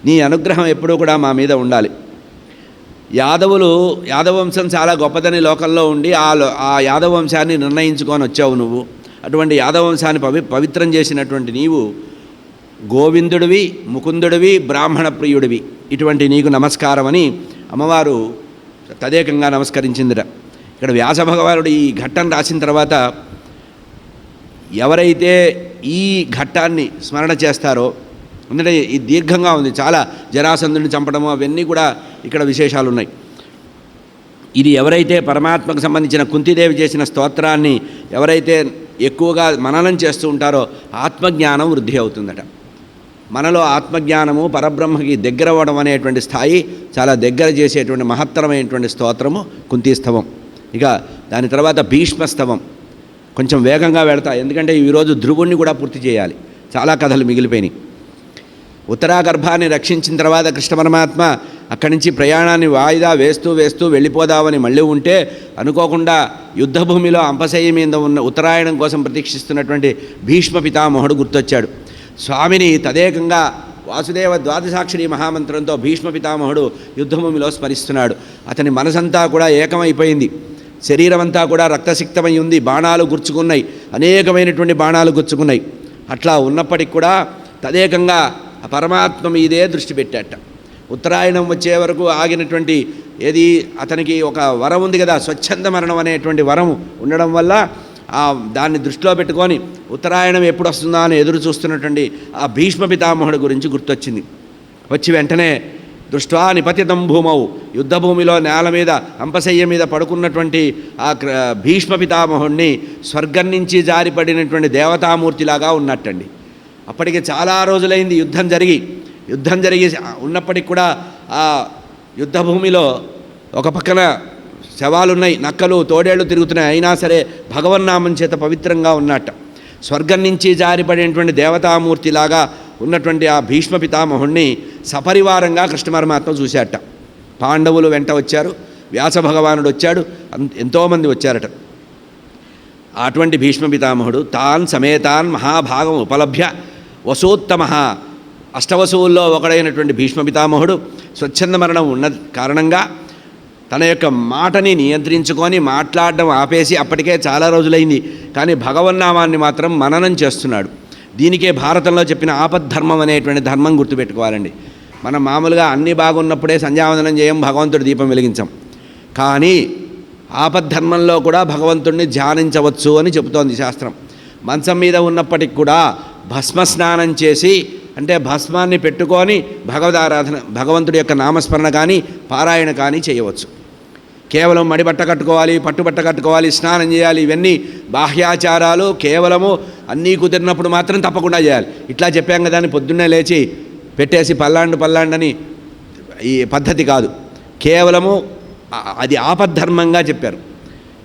నీ అనుగ్రహం ఎప్పుడూ కూడా మా మీద ఉండాలి. యాదవ వంశం చాలా గొప్పదని లోకంలో ఉండి ఆ యాదవ వంశాన్ని నిర్ణయించుకొని వచ్చావు నువ్వు. అటువంటి యాదవ వంశాన్ని పవిత్రం చేసినటువంటి నీవు గోవిందుడివి, ముకుందుడివి, బ్రాహ్మణ ప్రియుడివి. ఇటువంటి నీకు నమస్కారం అని అమ్మవారు తదేకంగా నమస్కరించిందిట. ఇక్కడ వ్యాస భగవానుడు ఈ ఘట్టం రాసిన తర్వాత ఎవరైతే ఈ ఘట్టాన్ని స్మరణ చేస్తారో, ఎందుకంటే ఈ దీర్ఘంగా ఉంది, చాలా జరాసంధుని చంపడము అవన్నీ కూడా ఇక్కడ విశేషాలు ఉన్నాయి. ఇది ఎవరైతే పరమాత్మకు సంబంధించిన కుంతీదేవి చేసిన స్తోత్రాన్ని ఎవరైతే ఎక్కువగా మననం చేస్తూ ఉంటారో ఆత్మజ్ఞానం వృద్ధి అవుతుందట. మనలో ఆత్మజ్ఞానము పరబ్రహ్మకి దగ్గర అవ్వడం అనేటువంటి స్థాయి చాలా దగ్గర చేసేటువంటి మహత్తరమైనటువంటి స్తోత్రము కుంతీస్తవం. ఇక దాని తర్వాత భీష్మస్తవం కొంచెం వేగంగా వెళతా, ఎందుకంటే ఈరోజు ధ్రువుణ్ణి కూడా పూర్తి చేయాలి, చాలా కథలు మిగిలిపోయినాయి. ఉత్తరాగర్భాన్ని రక్షించిన తర్వాత కృష్ణ పరమాత్మ అక్కడి నుంచి ప్రయాణాన్ని వాయిదా వేస్తూ వేస్తూ వెళ్ళిపోదామని మళ్ళీ ఉంటే అనుకోకుండా యుద్ధభూమిలో అంపశయ్య మీద ఉన్న ఉత్తరాయణం కోసం ప్రతీక్షిస్తున్నటువంటి భీష్మ పితామహుడు గుర్తొచ్చాడు. స్వామిని తదేకంగా వాసుదేవ ద్వాదశాక్షరి మహామంత్రంతో భీష్మ పితామహుడు యుద్ధభూమిలో స్మరిస్తున్నాడు. అతని మనసంతా కూడా ఏకమైపోయింది, శరీరం అంతా కూడా రక్తసిక్తమై ఉంది, బాణాలు గుచ్చుకున్నాయి, అనేకమైనటువంటి బాణాలు గుచ్చుకున్నాయి. అట్లా ఉన్నప్పటికి కూడా తదేకంగా ఆ పరమాత్మ మీదే దృష్టి పెట్టాట. ఉత్తరాయణం వచ్చే వరకు ఆగినటువంటి ఏది అతనికి ఒక వరం ఉంది కదా, స్వచ్ఛంద మరణం అనేటువంటి వరం ఉండడం వల్ల దాన్ని దృష్టిలో పెట్టుకొని ఉత్తరాయణం ఎప్పుడు వస్తుందా అని ఎదురు చూస్తున్నటువంటి ఆ భీష్మ పితామహుడు గురించి గుర్తొచ్చింది. వచ్చి వెంటనే దృష్ట్వా నిపతితం భూమౌ, యుద్ధభూమిలో నేల మీద అంపశయ్య మీద పడుకున్నటువంటి ఆ భీష్మ పితామహుడిని స్వర్గం నుంచి జారిపడినటువంటి దేవతామూర్తిలాగా ఉన్నట్టండి. అప్పటికి చాలా రోజులైంది యుద్ధం జరిగి ఉన్నప్పటికి కూడా ఆ యుద్ధభూమిలో ఒక పక్కన శవాలున్నాయి, నక్కలు తోడేళ్లు తిరుగుతున్నాయి, అయినా సరే భగవన్నామం చేత పవిత్రంగా ఉన్నట్ట. స్వర్గం నుంచి జారిపడినటువంటి దేవతామూర్తిలాగా ఉన్నటువంటి ఆ భీష్మ పితామహుణ్ణి సపరివారంగా కృష్ణ పరమాత్మ చూశాట. పాండవులు వెంట వచ్చారు, వ్యాస భగవానుడు వచ్చాడు, ఎంతోమంది వచ్చారట. అటువంటి భీష్మ పితామహుడు తాన్ సమేతాన్ మహాభాగం ఉపలభ్య వసోత్తమ, అష్టవసువుల్లో ఒకడైనటువంటి భీష్మ పితామహుడు స్వచ్ఛంద మరణం ఉన్న కారణంగా తన యొక్క మాటని నియంత్రించుకొని మాట్లాడడం ఆపేసి అప్పటికే చాలా రోజులైంది, కానీ భగవన్నామాన్ని మాత్రం మననం చేస్తున్నాడు. దీనికే భారతంలో చెప్పిన ఆపద్ధర్మం అనేటువంటి ధర్మం గుర్తుపెట్టుకోవాలండి. మనం మామూలుగా అన్నీ బాగున్నప్పుడే సంధ్యావందనం చేయం, భగవంతుడి దీపం వెలిగించాం. కానీ ఆపద్ధర్మంలో కూడా భగవంతుడిని ధ్యానించవచ్చు అని చెబుతోంది శాస్త్రం. మంచం మీద ఉన్నప్పటికి కూడా భస్మస్నానం చేసి, అంటే భస్మాన్ని పెట్టుకొని భగవదారాధన, భగవంతుడి యొక్క నామస్మరణ కానీ పారాయణ కానీ చేయవచ్చు. కేవలం మడిబట్ట కట్టుకోవాలి, పట్టుబట్ట కట్టుకోవాలి, స్నానం చేయాలి, ఇవన్నీ బాహ్యాచారాలు. కేవలము అన్నీ కుదిరినప్పుడు మాత్రం తప్పకుండా చేయాలి. ఇట్లా చెప్పాం కదా అని పొద్దున్నే లేచి పెట్టేసి పల్లాండని ఈ పద్ధతి కాదు. కేవలము అది ఆపద్ధర్మంగా చెప్పారు.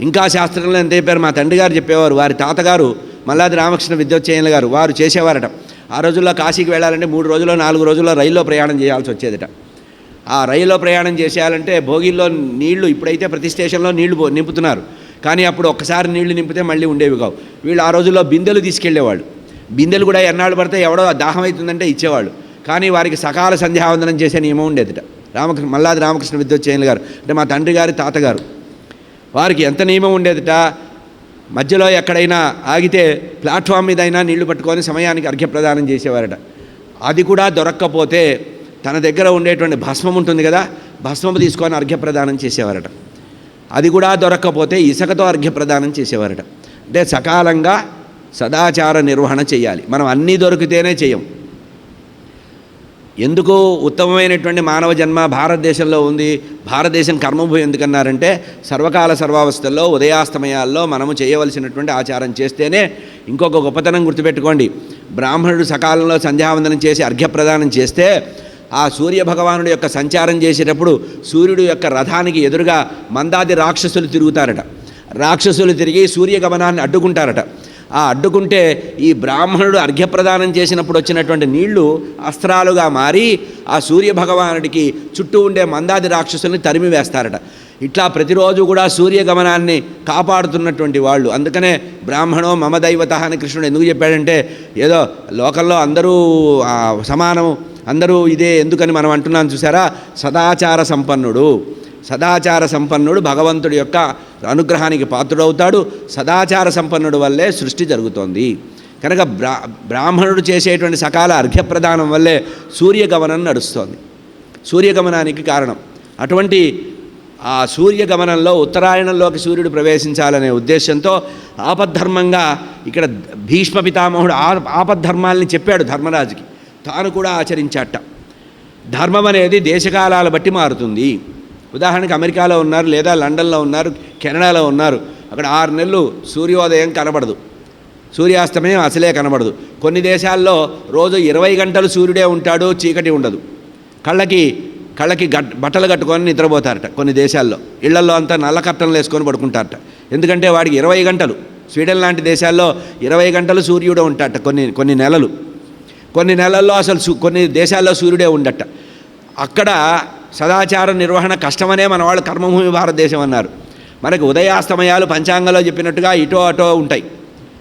ఇంకా శాస్త్రంలో ఎంత చెప్పారు, మా తండ్రి గారు చెప్పేవారు. వారి తాతగారు మల్లాది రామకృష్ణ విద్యోచ్చయ్యన్ల గారు వారు చేసేవారట. ఆ రోజుల్లో కాశీకి వెళ్ళాలంటే 3 రోజుల్లో 4 రోజుల్లో రైల్లో ప్రయాణం చేయాల్సి వచ్చేదట. ఆ రైల్లో ప్రయాణం చేసేయాలంటే భోగిల్లో నీళ్లు, ఇప్పుడైతే ప్రతి స్టేషన్లో నీళ్లు నింపుతున్నారు, కానీ అప్పుడు ఒక్కసారి నీళ్లు నింపితే మళ్ళీ ఉండేవి కావు. వీళ్ళు ఆ రోజుల్లో బిందెలు తీసుకెళ్లేవాళ్ళు. బిందెలు కూడా ఎన్నాళ్ళు పడితే ఎవడో దాహం అవుతుందంటే ఇచ్చేవాళ్ళు. కానీ వారికి సకాల సంధ్యావందనం చేసే నియమం ఉండేదట. మల్లాది రామకృష్ణ విద్యోచ్చయ్యన్ల గారు అంటే మా తండ్రి గారి తాతగారు, వారికి ఎంత నియమం ఉండేదట. మధ్యలో ఎక్కడైనా ఆగితే ప్లాట్ఫామ్ మీద అయినా నీళ్లు పట్టుకొని సమయానికి అర్ఘ్యప్రదానం చేసేవారట. అది కూడా దొరక్కపోతే తన దగ్గర ఉండేటువంటి భస్మం ఉంటుంది కదా, భస్మము తీసుకొని అర్ఘ్యప్రదానం చేసేవారట. అది కూడా దొరక్కపోతే ఇసుకతో అర్ఘ్యప్రదానం చేసేవారట. అంటే సకాలంగా సదాచార నిర్వహణ చేయాలి. మనం అన్నీ దొరికితేనే చేయం. ఎందుకు ఉత్తమమైనటువంటి మానవ జన్మ భారతదేశంలో ఉంది, భారతదేశం కర్మభూమి ఎందుకన్నారంటే సర్వకాల సర్వావస్థల్లో ఉదయాస్తమయాల్లో మనము చేయవలసినటువంటి ఆచారం చేస్తేనే. ఇంకొక గొప్పతనం గుర్తుపెట్టుకోండి, బ్రాహ్మణుడు సకాలంలో సంధ్యావందనం చేసి అర్ఘ్యప్రదానం చేస్తే ఆ సూర్యభగవానుడి యొక్క సంచారం చేసేటప్పుడు సూర్యుడు యొక్క రథానికి ఎదురుగా మందాది రాక్షసులు తిరుగుతారట. రాక్షసులు తిరిగి సూర్యగమనాన్ని అడ్డుకుంటారట. ఆ అడ్డుకుంటే ఈ బ్రాహ్మణుడు అర్ఘ్యప్రదానం చేసినప్పుడు వచ్చినటువంటి నీళ్లు అస్త్రాలుగా మారి ఆ సూర్యభగవానుడికి చుట్టూ ఉండే మందాది రాక్షసుల్ని తరిమి వేస్తారట. ఇట్లా ప్రతిరోజు కూడా సూర్యగమనాన్ని కాపాడుతున్నటువంటి వాళ్ళు. అందుకనే బ్రాహ్మణో మమ దైవత అని కృష్ణుడు ఎందుకు చెప్పాడంటే, ఏదో లోకల్లో అందరూ సమానం, అందరూ ఇదే ఎందుకని మనం అంటున్నాం చూసారా. సదాచార సంపన్నుడు భగవంతుడి యొక్క అనుగ్రహానికి పాత్రుడవుతాడు. సదాచార సంపన్నుడు వల్లే సృష్టి జరుగుతోంది కనుక బ్రాహ్మణుడు చేసేటువంటి సకాల అర్ఘ్యప్రదానం వల్లే సూర్యగమనం నడుస్తోంది. సూర్యగమనానికి కారణం అటువంటి ఆ సూర్యగమనంలో ఉత్తరాయణంలోకి సూర్యుడు ప్రవేశించాలనే ఉద్దేశంతో ఆపద్ధర్మంగా ఇక్కడ భీష్మ పితామహుడు ఆపద్ధర్మాల్ని చెప్పాడు ధర్మరాజుకి. తాను కూడా ఆచరించాట. ధర్మం అనేది దేశకాలాల బట్టి మారుతుంది. ఉదాహరణకి అమెరికాలో ఉన్నారు, లేదా లండన్లో ఉన్నారు, కెనడాలో ఉన్నారు. అక్కడ 6 నెలలు సూర్యోదయం కనబడదు, సూర్యాస్తమయం అసలే కనబడదు. కొన్ని దేశాల్లో రోజు 20 గంటలు సూర్యుడే ఉంటాడు, చీకటి ఉండదు. కళ్ళకి బట్టలు కట్టుకొని నిద్రపోతారట. కొన్ని దేశాల్లో ఇళ్లల్లో అంతా నల్ల కట్టలు వేసుకొని పడుకుంటారట. ఎందుకంటే వాడికి 20 గంటలు. స్వీడన్ లాంటి దేశాల్లో 20 గంటలు సూర్యుడు ఉంటాడట కొన్ని నెలలు. కొన్ని నెలల్లో అసలు కొన్ని దేశాల్లో సూర్యుడే ఉండట. అక్కడ సదాచార నిర్వహణ కష్టమనే మన వాళ్ళు కర్మభూమి భారతదేశం అన్నారు. మనకి ఉదయాస్తమయాలు పంచాంగంలో చెప్పినట్టుగా ఇటో అటో ఉంటాయి.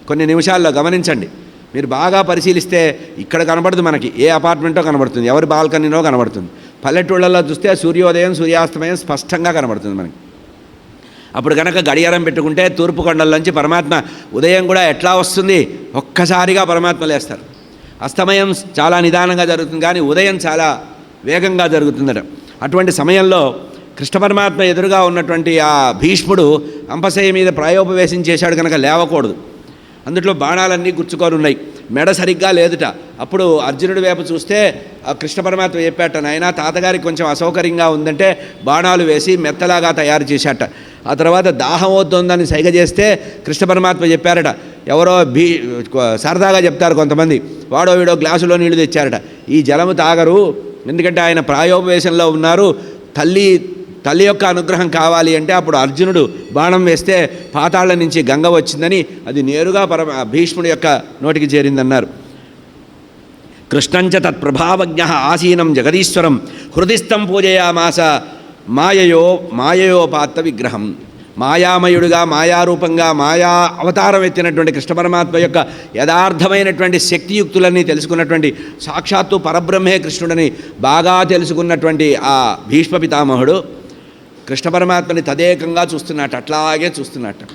కొన్ని నిమిషాల్లో గమనించండి, మీరు బాగా పరిశీలిస్తే ఇక్కడ కనబడుతుంది, మనకి ఏ అపార్ట్మెంటో కనబడుతుంది, ఎవరి బాల్కనీనో కనబడుతుంది. పల్లెటూళ్ళల్లో చూస్తే సూర్యోదయం సూర్యాస్తమయం స్పష్టంగా కనబడుతుంది మనకి. అప్పుడు కనుక గడియారం పెట్టుకుంటే తూర్పు కొండల్లోంచి పరమాత్మ ఉదయం కూడా ఎట్లా వస్తుంది, ఒక్కసారిగా పరమాత్మ లేస్తారు. అస్తమయం చాలా నిదానంగా జరుగుతుంది, కానీ ఉదయం చాలా వేగంగా జరుగుతుందట. అటువంటి సమయంలో కృష్ణ పరమాత్మ ఎదురుగా ఉన్నటువంటి ఆ భీష్ముడు అంపశయ్య మీద ప్రాయోపవేశం చేశాడు కనుక లేవకూడదు. అందులో బాణాలన్నీ గుచ్చుకొని ఉన్నాయి, మెడ సరిగ్గా లేదుట. అప్పుడు అర్జునుడి వైపు చూస్తే ఆ కృష్ణ పరమాత్మ చెప్పాట, నాయనా తాతగారికి కొంచెం అసౌకర్యంగా ఉందంటే బాణాలు వేసి మెత్తలాగా తయారు చేశాట. ఆ తర్వాత దాహం వద్దని సైగ చేస్తే కృష్ణ పరమాత్మ చెప్పారట, ఎవరో సరదాగా చెప్తారు కొంతమంది, వాడో వీడో గ్లాసులో నీళ్లు తెచ్చారట, ఈ జలము తాగరు, ఎందుకంటే ఆయన ప్రాయోపవేశంలో ఉన్నారు, తల్లి యొక్క అనుగ్రహం కావాలి అంటే అప్పుడు అర్జునుడు బాణం వేస్తే పాతాళ నుంచి గంగ వచ్చిందని అది నేరుగా భీష్ముడి యొక్క నోటికి చేరిందన్నారు. కృష్ణంచ తత్ప్రభావజ్ఞ ఆసీనం జగదీశ్వరం హృదిస్థం పూజయామాస మాయయోపాత్త విగ్రహం. మాయామయుడిగా మాయారూపంగా మాయా అవతారం ఎత్తినటువంటి కృష్ణ పరమాత్మ యొక్క యథార్థమైనటువంటి శక్తియుక్తులన్నీ తెలుసుకున్నటువంటి సాక్షాత్తు పరబ్రహ్మే కృష్ణుడని బాగా తెలుసుకున్నటువంటి ఆ భీష్మ పితామహుడు కృష్ణ పరమాత్మని తదేకంగా చూస్తున్నట్టు, అట్లాగే చూస్తున్నట్టు,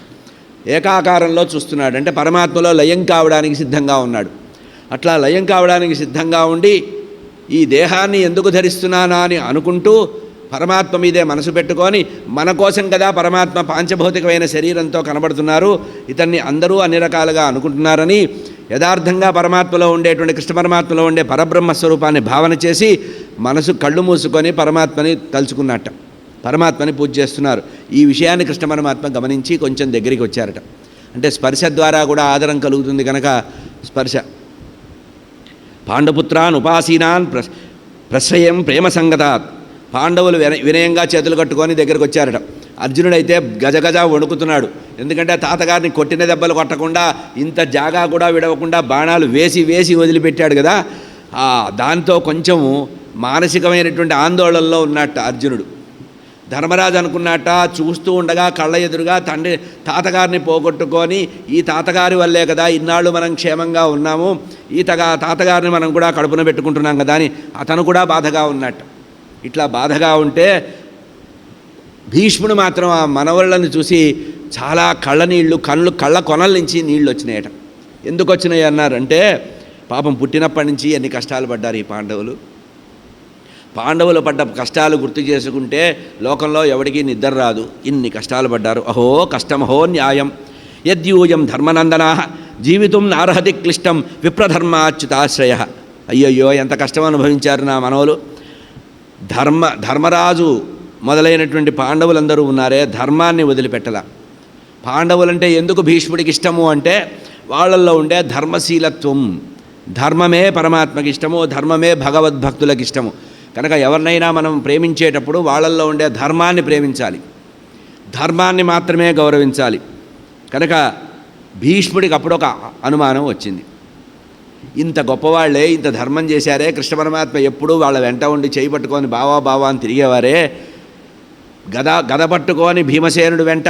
ఏకాకారంలో చూస్తున్నాడు. అంటే పరమాత్మలో లయం కావడానికి సిద్ధంగా ఉన్నాడు. అట్లా లయం కావడానికి సిద్ధంగా ఉండి ఈ దేహాన్ని ఎందుకు ధరిస్తున్నానా అని అనుకుంటూ పరమాత్మ మీదే మనసు పెట్టుకొని, మన కోసం కదా పరమాత్మ పాంచభౌతికమైన శరీరంతో కనబడుతున్నారు, ఇతన్ని అందరూ అన్ని రకాలుగా అనుకుంటున్నారని యథార్థంగా పరమాత్మలో ఉండేటువంటి కృష్ణ పరమాత్మలో ఉండే పరబ్రహ్మ స్వరూపాన్ని భావన చేసి మనసు కళ్ళు మూసుకొని పరమాత్మని తలుచుకున్నట్ట, పరమాత్మని పూజ చేస్తున్నారు. ఈ విషయాన్ని కృష్ణ పరమాత్మ గమనించి కొంచెం దగ్గరికి వచ్చారట. అంటే స్పర్శ ద్వారా కూడా ఆదరం కలుగుతుంది కనుక స్పర్శ. పాండపుత్రాన్ ఉపాసీనాన్ ప్రశ్రయం ప్రేమ సంగతాత్. పాండవులు వినయంగా చేతులు కట్టుకొని దగ్గరకు వచ్చారట. అర్జునుడైతే గజగజ వణుకుతున్నాడు, ఎందుకంటే తాతగారిని కొట్టిన దెబ్బలు కొట్టకుండా ఇంత జాగా కూడా విడవకుండా బాణాలు వేసి వేసి వదిలిపెట్టాడు కదా, దాంతో కొంచెము మానసికమైనటువంటి ఆందోళనలో ఉన్నట్ట అర్జునుడు. ధర్మరాజు అనుకున్నట్ట, చూస్తూ ఉండగా కళ్ళ ఎదురుగా తాతగారిని పోగొట్టుకొని ఈ తాతగారి వల్లే కదా ఇన్నాళ్ళు మనం క్షేమంగా ఉన్నాము, తాతగారిని మనం కూడా కడుపున పెట్టుకుంటున్నాం కదా అని అతను కూడా బాధగా ఉన్నట్టు. ఇట్లా బాధగా ఉంటే భీష్ముడు మాత్రం ఆ మనవళ్ళని చూసి చాలా కళ్ళ కొనల నుంచి నీళ్ళు వచ్చినాయట. ఎందుకు వచ్చినాయి అన్నారంటే, పాపం పుట్టినప్పటి నుంచి ఎన్ని కష్టాలు పడ్డారు ఈ పాండవులు పడ్డ కష్టాలు గుర్తు చేసుకుంటే లోకంలో ఎవడికి నిద్ర రాదు. ఇన్ని కష్టాలు పడ్డారు. అహో కష్టమహో న్యాయం యద్యూయం ధర్మనందనా జీవితం నార్హతి క్లిష్టం విప్రధర్మాచ్యుతాశ్రయ. అయ్యయ్యో ఎంత కష్టం అనుభవించారు నా మనవలు. ధర్మరాజు మొదలైనటువంటి పాండవులందరూ ఉన్నారే, ధర్మాన్ని వదిలిపెట్టల. పాండవులంటే ఎందుకు భీష్ముడికి ఇష్టము అంటే వాళ్ళల్లో ఉండే ధర్మశీలత్వం. ధర్మమే పరమాత్మకి ఇష్టము, ధర్మమే భగవద్భక్తులకు ఇష్టము. కనుక ఎవరినైనా మనం ప్రేమించేటప్పుడు వాళ్ళల్లో ఉండే ధర్మాన్ని ప్రేమించాలి, ధర్మాన్ని మాత్రమే గౌరవించాలి. కనుక భీష్ముడికి అప్పుడు ఒక అనుమానం వచ్చింది, ఇంత గొప్పవాళ్లే ఇంత ధర్మం చేశారే, కృష్ణ పరమాత్మ ఎప్పుడూ వాళ్ళ వెంట ఉండి చేయి పట్టుకొని బావా అని తిరిగేవారే, గద పట్టుకొని భీమసేనుడు వెంట,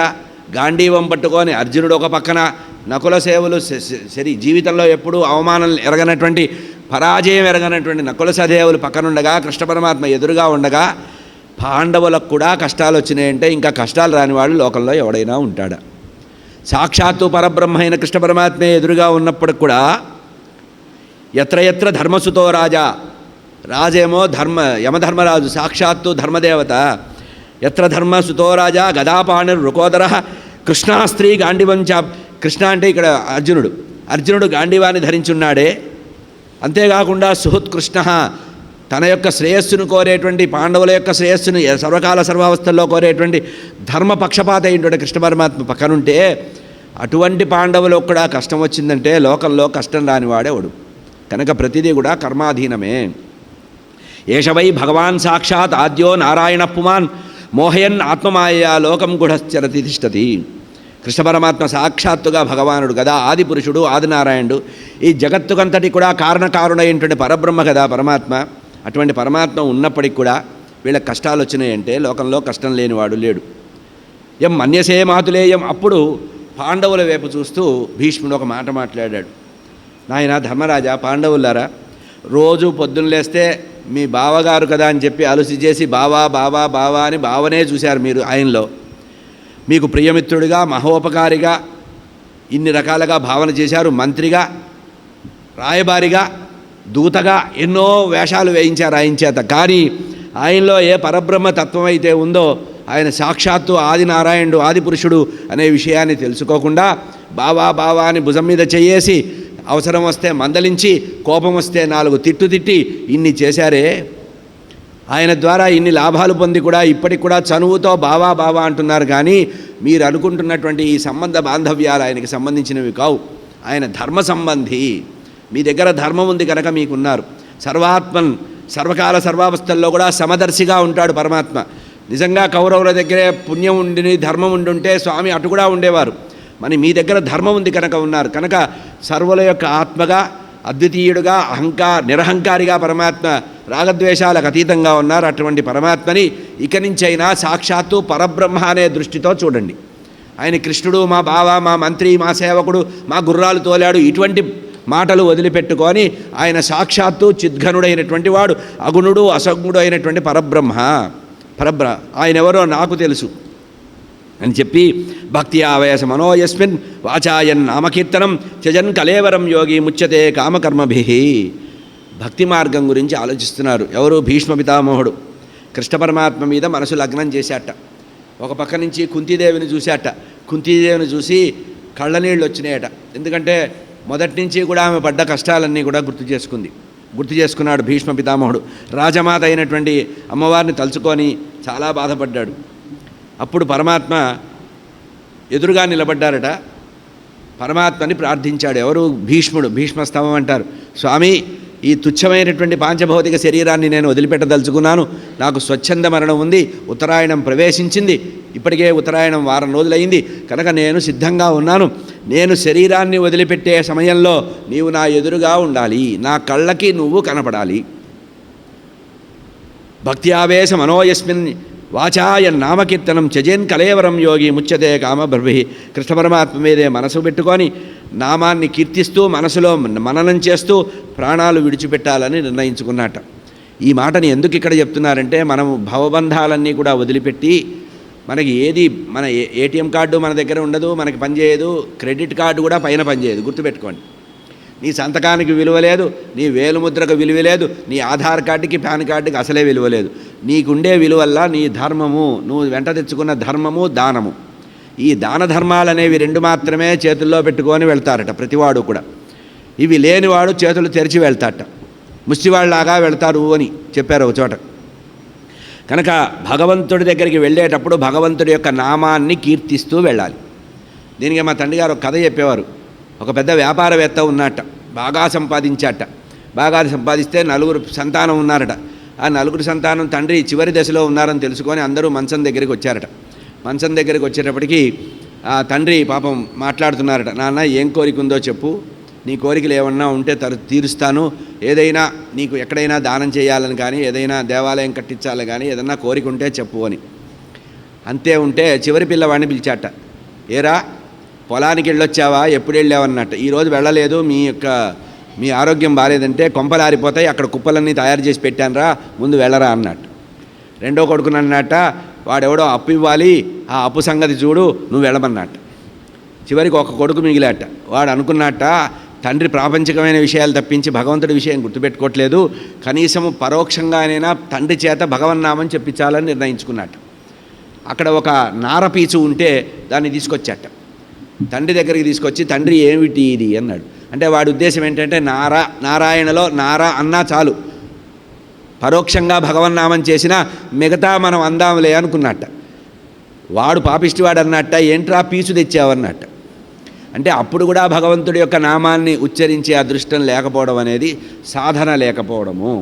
గాంధీవం పట్టుకొని అర్జునుడు ఒక పక్కన, నకుల సేవలు జీవితంలో ఎప్పుడూ అవమానం ఎరగనటువంటి పరాజయం ఎరగనటువంటి నకుల సదేవులు పక్కనుండగా కృష్ణ పరమాత్మ ఎదురుగా ఉండగా పాండవులకు కూడా కష్టాలు వచ్చినాయంటే ఇంకా కష్టాలు రాని వాళ్ళు లోకంలో ఎవడైనా ఉంటాడా? సాక్షాత్తు పరబ్రహ్మ అయిన కృష్ణ పరమాత్మే ఎదురుగా ఉన్నప్పుడు కూడా ఎత్ర ధర్మసుతో రాజేమో యమధర్మరాజు సాక్షాత్తు ధర్మదేవత. ఎత్ర ధర్మసుతో రాజా గదాపాణిర్ రుకోదర కృష్ణాస్త్రీ గాండివంచ. కృష్ణ అంటే ఇక్కడ అర్జునుడు గాంధీవాన్ని ధరించున్నాడే. అంతేకాకుండా సుహృత్కృష్ణ, తన యొక్క శ్రేయస్సును కోరేటువంటి, పాండవుల యొక్క శ్రేయస్సును సర్వకాల సర్వావస్థల్లో కోరేటువంటి ధర్మపక్షపాత అయినటువంటి కృష్ణ పరమాత్మ పక్కనుంటే అటువంటి పాండవులకు కూడా కష్టం వచ్చిందంటే లోకంలో కష్టం రానివాడేవాడు. కనుక ప్రతిదీ కూడా కర్మాధీనమే. ఏష వై భగవాన్ సాక్షాత్ ఆద్యో నారాయణ పుమాన్ మోహయన్ ఆత్మమాయా లోకం గుఢశ్చరతి తిష్టతి. కృష్ణ పరమాత్మ సాక్షాత్తుగా భగవానుడు కదా, ఆది పురుషుడు, ఆదినారాయణుడు, ఈ జగత్తుకంతటి కూడా కారణకారుడైనటువంటి పరబ్రహ్మ కదా పరమాత్మ. అటువంటి పరమాత్మ ఉన్నప్పటికి కూడా వీళ్ళకి కష్టాలు వచ్చినాయంటే లోకంలో కష్టం లేనివాడు లేడు. ఎం మన్యసే మాతులేయం. అప్పుడు పాండవుల వైపు చూస్తూ భీష్ముడు ఒక మాట మాట్లాడాడు. నాయన ధర్మరాజా, పాండవులారా, రోజు పొద్దున్న లేస్తే మీ బావగారు కదా అని చెప్పి అలసి చేసి బావా బావా బావా అని బావనే చూశారు మీరు. ఆయనలో మీకు ప్రియమిత్రుడిగా, మహోపకారిగా ఇన్ని రకాలుగా భావన చేశారు. మంత్రిగా, రాయబారిగా, దూతగా ఎన్నో వేషాలు వేయించారు ఆయన చేత. కానీ ఆయనలో ఏ పరబ్రహ్మ తత్వం అయితే ఉందో, ఆయన సాక్షాత్తు ఆదినారాయణుడు, ఆది పురుషుడు అనే విషయాన్ని తెలుసుకోకుండా బావా బావా అని భుజం మీద చెయ్యేసి, అవసరం వస్తే మందలించి, కోపం వస్తే 4 తిట్టి ఇన్ని చేశారే. ఆయన ద్వారా ఇన్ని లాభాలు పొంది కూడా ఇప్పటికి కూడా చనువుతో బావా బావా అంటున్నారు. కానీ మీరు అనుకుంటున్నటువంటి ఈ సంబంధ బాంధవ్యాలు ఆయనకి సంబంధించినవి కావు. ఆయన ధర్మ సంబంధి. మీ దగ్గర ధర్మం ఉంది కనుక మీకున్నారు. సర్వాత్మన్, సర్వకాల సర్వావస్థల్లో కూడా సమదర్శిగా ఉంటాడు పరమాత్మ. నిజంగా కౌరవుల దగ్గరే పుణ్యం ఉండి ధర్మం ఉండుంటే స్వామి అటు కూడా ఉండేవారు. మరి మీ దగ్గర ధర్మం ఉంది కనుక ఉన్నారు. కనుక సర్వుల యొక్క ఆత్మగా, అద్వితీయుడుగా, నిరహంకారిగా పరమాత్మ రాగద్వేషాలకు అతీతంగా ఉన్నారు. అటువంటి పరమాత్మని ఇక నుంచైనా సాక్షాత్తు పరబ్రహ్మ అనే దృష్టితో చూడండి. ఆయన కృష్ణుడు, మా బావ, మా మంత్రి, మా సేవకుడు, మా గుర్రాలు తోలాడు, ఇటువంటి మాటలు వదిలిపెట్టుకొని ఆయన సాక్షాత్తు చిద్ఘనుడైనటువంటి వాడు, అగుణుడు అసగుణుడు అయినటువంటి ఆయన ఎవరో నాకు తెలుసు అని చెప్పి భక్తి ఆవేశ మనోయస్మిన్ వాచాయన్ నామకీర్తనం త్యజన్ కలేవరం యోగి ముచ్యతే కామకర్మభి. భక్తి మార్గం గురించి ఆలోచిస్తున్నారు. ఎవరు? భీష్మ పితామహుడు కృష్ణ పరమాత్మ మీద మనసు లగ్నం చేశాట. ఒక పక్క నుంచి కుంతీదేవిని చూశాట. కుంతీదేవిని చూసి కళ్ళనీళ్ళు వచ్చినాయట. ఎందుకంటే మొదటి నుంచి కూడా ఆమె పడ్డ కష్టాలన్నీ కూడా గుర్తు చేసుకున్నాడు భీష్మ పితామహుడు. రాజమాత అయినటువంటి అమ్మవారిని తలుచుకొని చాలా బాధపడ్డాడు. అప్పుడు పరమాత్మ ఎదురుగా నిలబడ్డారట. పరమాత్మని ప్రార్థించాడు. ఎవరు? భీష్ముడు. భీష్మస్తవం అంటారు. స్వామి, ఈ తుచ్చమైనటువంటి పాంచభౌతిక శరీరాన్ని నేను వదిలిపెట్టదలుచుకున్నాను. నాకు స్వచ్ఛంద మరణం ఉంది. ఉత్తరాయణం ప్రవేశించింది. ఇప్పటికే ఉత్తరాయణం వారం రోజులైంది కనుక నేను సిద్ధంగా ఉన్నాను. నేను శరీరాన్ని వదిలిపెట్టే సమయంలో నీవు నా ఎదురుగా ఉండాలి. నా కళ్ళకి నువ్వు కనపడాలి. భక్తి ఆవేశ మనోయస్మిన్ వాచాయ నామకీర్తనం త్యజేన్ కలేవరం యోగి ముచ్యతే కామభ్రభి. కృష్ణ పరమాత్మ మీదే మనసు పెట్టుకొని నామాన్ని కీర్తిస్తూ మనసులో మననం చేస్తూ ప్రాణాలు విడిచిపెట్టాలని నిర్ణయించుకున్నట. ఈ మాటని ఎందుకు ఇక్కడ చెప్తున్నారంటే, మనము భవబంధాలన్నీ కూడా వదిలిపెట్టి, మనకి ఏది మన ఏటీఎం కార్డు మన దగ్గర ఉండదు, మనకి పనిచేయదు, క్రెడిట్ కార్డు కూడా పైన పనిచేయదు. గుర్తుపెట్టుకోండి. నీ సంతకానికి విలువ లేదు, నీ వేలుముద్రకు విలువ లేదు, నీ ఆధార్ కార్డుకి పాన్ కార్డుకి అసలే విలువ లేదు. నీకుండే విలువల్లా నీ ధర్మము, నువ్వు వెంట తెచ్చుకున్న ధర్మము, దానము. ఈ దాన ధర్మాలు అనేవి 2 మాత్రమే చేతుల్లో పెట్టుకొని వెళ్తారట ప్రతివాడు కూడా. ఇవి లేనివాడు చేతులు తెరిచి వెళ్తారట. ముష్టివాళ్ళలాగా వెళ్తారు అని చెప్పారు ఒక చోట. కనుక భగవంతుడి దగ్గరికి వెళ్ళేటప్పుడు భగవంతుడి యొక్క నామాన్ని కీర్తిస్తూ వెళ్ళాలి. దీనికి మా తండ్రి గారు ఒక కథ చెప్పేవారు. ఒక పెద్ద వ్యాపారవేత్త ఉన్నట్ట, బాగా సంపాదిస్తే 4 సంతానం ఉన్నారట. ఆ 4 సంతానం తండ్రి చివరి దశలో ఉన్నారని తెలుసుకొని అందరూ మంచం దగ్గరికి వచ్చారట. మంచం దగ్గరికి వచ్చేటప్పటికి ఆ తండ్రి పాపం మాట్లాడుతున్నారట. నాన్న, ఏం కోరిక ఉందో చెప్పు, నీ కోరికలు ఏమన్నా ఉంటే తీరుస్తాను. ఏదైనా నీకు ఎక్కడైనా దానం చేయాలని కానీ, ఏదైనా దేవాలయం కట్టించాలని కానీ ఏదన్నా కోరిక ఉంటే చెప్పు అని. అంతే ఉంటే చివరి పిల్లవాడిని పిలిచాట. ఏరా, పొలానికి వెళ్ళొచ్చావా, ఎప్పుడు వెళ్ళావన్నట్టు. ఈరోజు వెళ్ళలేదు, మీ ఆరోగ్యం బాగాలేదంటే కొంపలారిపోతాయి, అక్కడ కుప్పలన్నీ తయారు చేసి పెట్టానురా, ముందు వెళ్ళరా అన్నట్టు. రెండో కొడుకుని అన్నట్ట, వాడెవడో అప్పు ఇవ్వాలి, ఆ అప్పు సంగతి చూడు, నువ్వు వెళ్ళమన్నట్టు. చివరికి ఒక కొడుకు మిగిలాట. వాడు అనుకున్నట్ట, తండ్రి ప్రాపంచికమైన విషయాలు తప్పించి భగవంతుడి విషయం గుర్తుపెట్టుకోవట్లేదు, కనీసము పరోక్షంగానైనా తండ్రి చేత భగవన్నామని చెప్పించాలని నిర్ణయించుకున్నట్ట. అక్కడ ఒక నారపీచు ఉంటే దాన్ని తీసుకొచ్చాట. తండ్రి దగ్గరికి తీసుకొచ్చి, తండ్రి ఏమిటి ఇది అన్నాడు. అంటే వాడి ఉద్దేశం ఏంటంటే, నారాయణలో నారా అన్నా చాలు, పరోక్షంగా భగవన్నామం చేసినా మిగతా మనం అందాంలే అనుకున్నట్ట. వాడు పాపిష్టివాడు అన్నట్ట, ఏంట్రా పీచు తెచ్చావన్నట్ట. అంటే అప్పుడు కూడా భగవంతుడి యొక్క నామాన్ని ఉచ్చరించే అదృష్టం లేకపోవడం అనేది సాధన లేకపోవడము.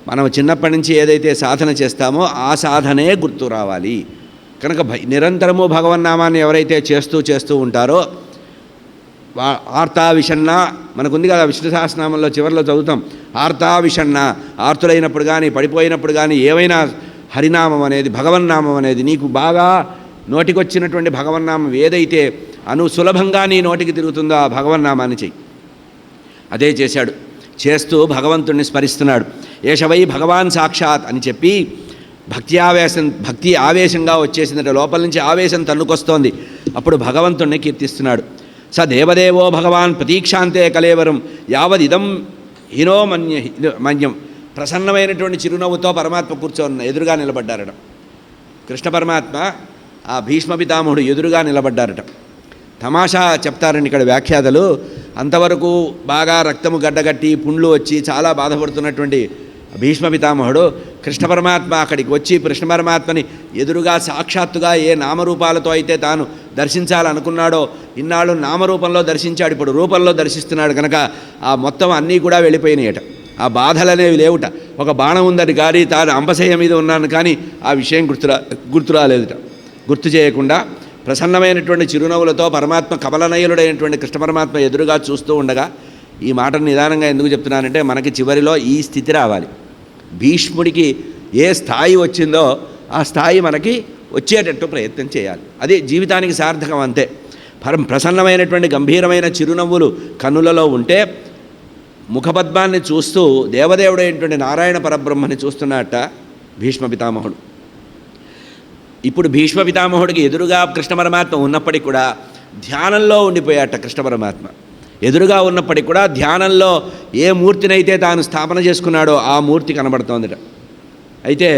మనం చిన్నప్పటి నుంచి ఏదైతే సాధన చేస్తామో ఆ సాధనే గుర్తు రావాలి. కనుక నిరంతరము భగవన్నామాన్ని ఎవరైతే చేస్తూ ఉంటారో ఆర్తావిషన్న మనకుంది కదా, విష్ణు సహస్రనామంలో చివరిలో చదువుతాం, ఆర్తావిషన్న, ఆర్తులైనప్పుడు కానీ పడిపోయినప్పుడు కానీ ఏవైనా హరినామం అనేది, భగవన్నామం అనేది నీకు బాగా నోటికొచ్చినటువంటి భగవన్నామం ఏదైతే సులభంగా నీ నోటికి తిరుగుతుందో ఆ భగవన్నామాన్ని చెయ్యి. అదే చేశాడు. చేస్తూ భగవంతుణ్ణి స్మరిస్తున్నాడు. ఏషవై భగవాన్ సాక్షాత్ అని చెప్పి భక్తి ఆవేశంగా వచ్చేసిందట, లోపల నుంచి ఆవేశం తన్నుకొస్తోంది. అప్పుడు భగవంతుణ్ణి కీర్తిస్తున్నాడు. స దేవదేవో భగవాన్ ప్రతీక్షాంతే కలేవరం యావదిదం హినో మన్యం. ప్రసన్నమైనటువంటి చిరునవ్వుతో పరమాత్మ కూర్చొని ఎదురుగా నిలబడ్డారట. కృష్ణ పరమాత్మ ఆ భీష్మ పితామహుడు ఎదురుగా నిలబడ్డారట. తమాషా చెప్తారండి ఇక్కడ వ్యాఖ్యాతలు. అంతవరకు బాగా రక్తము గడ్డగట్టి పుండ్లు వచ్చి చాలా బాధపడుతున్నటువంటి భీష్మ పితామహుడు కృష్ణ పరమాత్మ అక్కడికి వచ్చి కృష్ణ పరమాత్మని ఎదురుగా సాక్షాత్తుగా ఏ నామరూపాలతో అయితే తాను దర్శించాలనుకున్నాడో ఇన్నాళ్ళు నామరూపంలో దర్శించాడు, ఇప్పుడు రూపంలో దర్శిస్తున్నాడు. కనుక ఆ మొత్తం అన్నీ కూడా వెళ్ళిపోయినాయట. ఆ బాధలనేవి లేవుట. ఒక బాణం ఉందని కానీ తాను అంపశయ్య మీద ఉన్నాను కానీ ఆ విషయం గుర్తురాలేదుట. గుర్తు చేయకుండా ప్రసన్నమైనటువంటి చిరునవ్వులతో పరమాత్మ కమలనయనుడైనటువంటి కృష్ణ పరమాత్మ ఎదురుగా చూస్తూ ఉండగా, ఈ మాటను నిదానంగా ఎందుకు చెప్తున్నానంటే మనకి చివరిలో ఈ స్థితి రావాలి. భీష్ముడికి ఏ స్థాయి వచ్చిందో ఆ స్థాయి మనకి వచ్చేటట్టు ప్రయత్నం చేయాలి. అది జీవితానికి సార్థకం. అంతే. ప్రసన్నమైనటువంటి గంభీరమైన చిరునవ్వులు కన్నులలో ఉంటే ముఖపద్మాన్ని చూస్తూ దేవదేవుడైనటువంటి నారాయణ పరబ్రహ్మని చూస్తున్నట్ట భీష్మ పితామహుడు. ఇప్పుడు భీష్మ పితామహుడికి ఎదురుగా కృష్ణ పరమాత్మ ఉన్నప్పటికీ కూడా ధ్యానంలో ఉండిపోయాట. కృష్ణ పరమాత్మ ఎదురుగా ఉన్నప్పటికీ కూడా ధ్యానంలో ఏ మూర్తినైతే తాను స్థాపన చేసుకున్నాడో ఆ మూర్తి కనబడుతోందిట. అయితే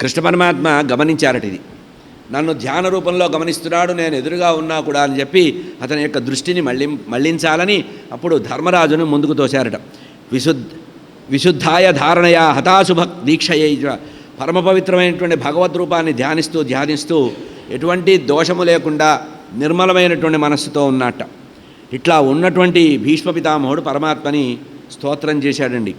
కృష్ణ పరమాత్మ గమనించారట, ఇది నన్ను ధ్యాన రూపంలో గమనిస్తున్నాడు, నేను ఎదురుగా ఉన్నా కూడా అని చెప్పి అతని యొక్క దృష్టిని మళ్లించాలని అప్పుడు ధర్మరాజును ముందుకు తోశారట. విశుద్ధాయ ధారణయా హతాశుభ దీక్షయ, పరమ పవిత్రమైనటువంటి భగవద్రూపాన్ని ధ్యానిస్తూ ఎటువంటి దోషము లేకుండా నిర్మలమైనటువంటి మనస్సుతో ఉన్నట్ట. ఇట్లా ఉన్నటువంటి భీష్మ పితామహుడు పరమాత్మని స్తోత్రం చేశాడండి.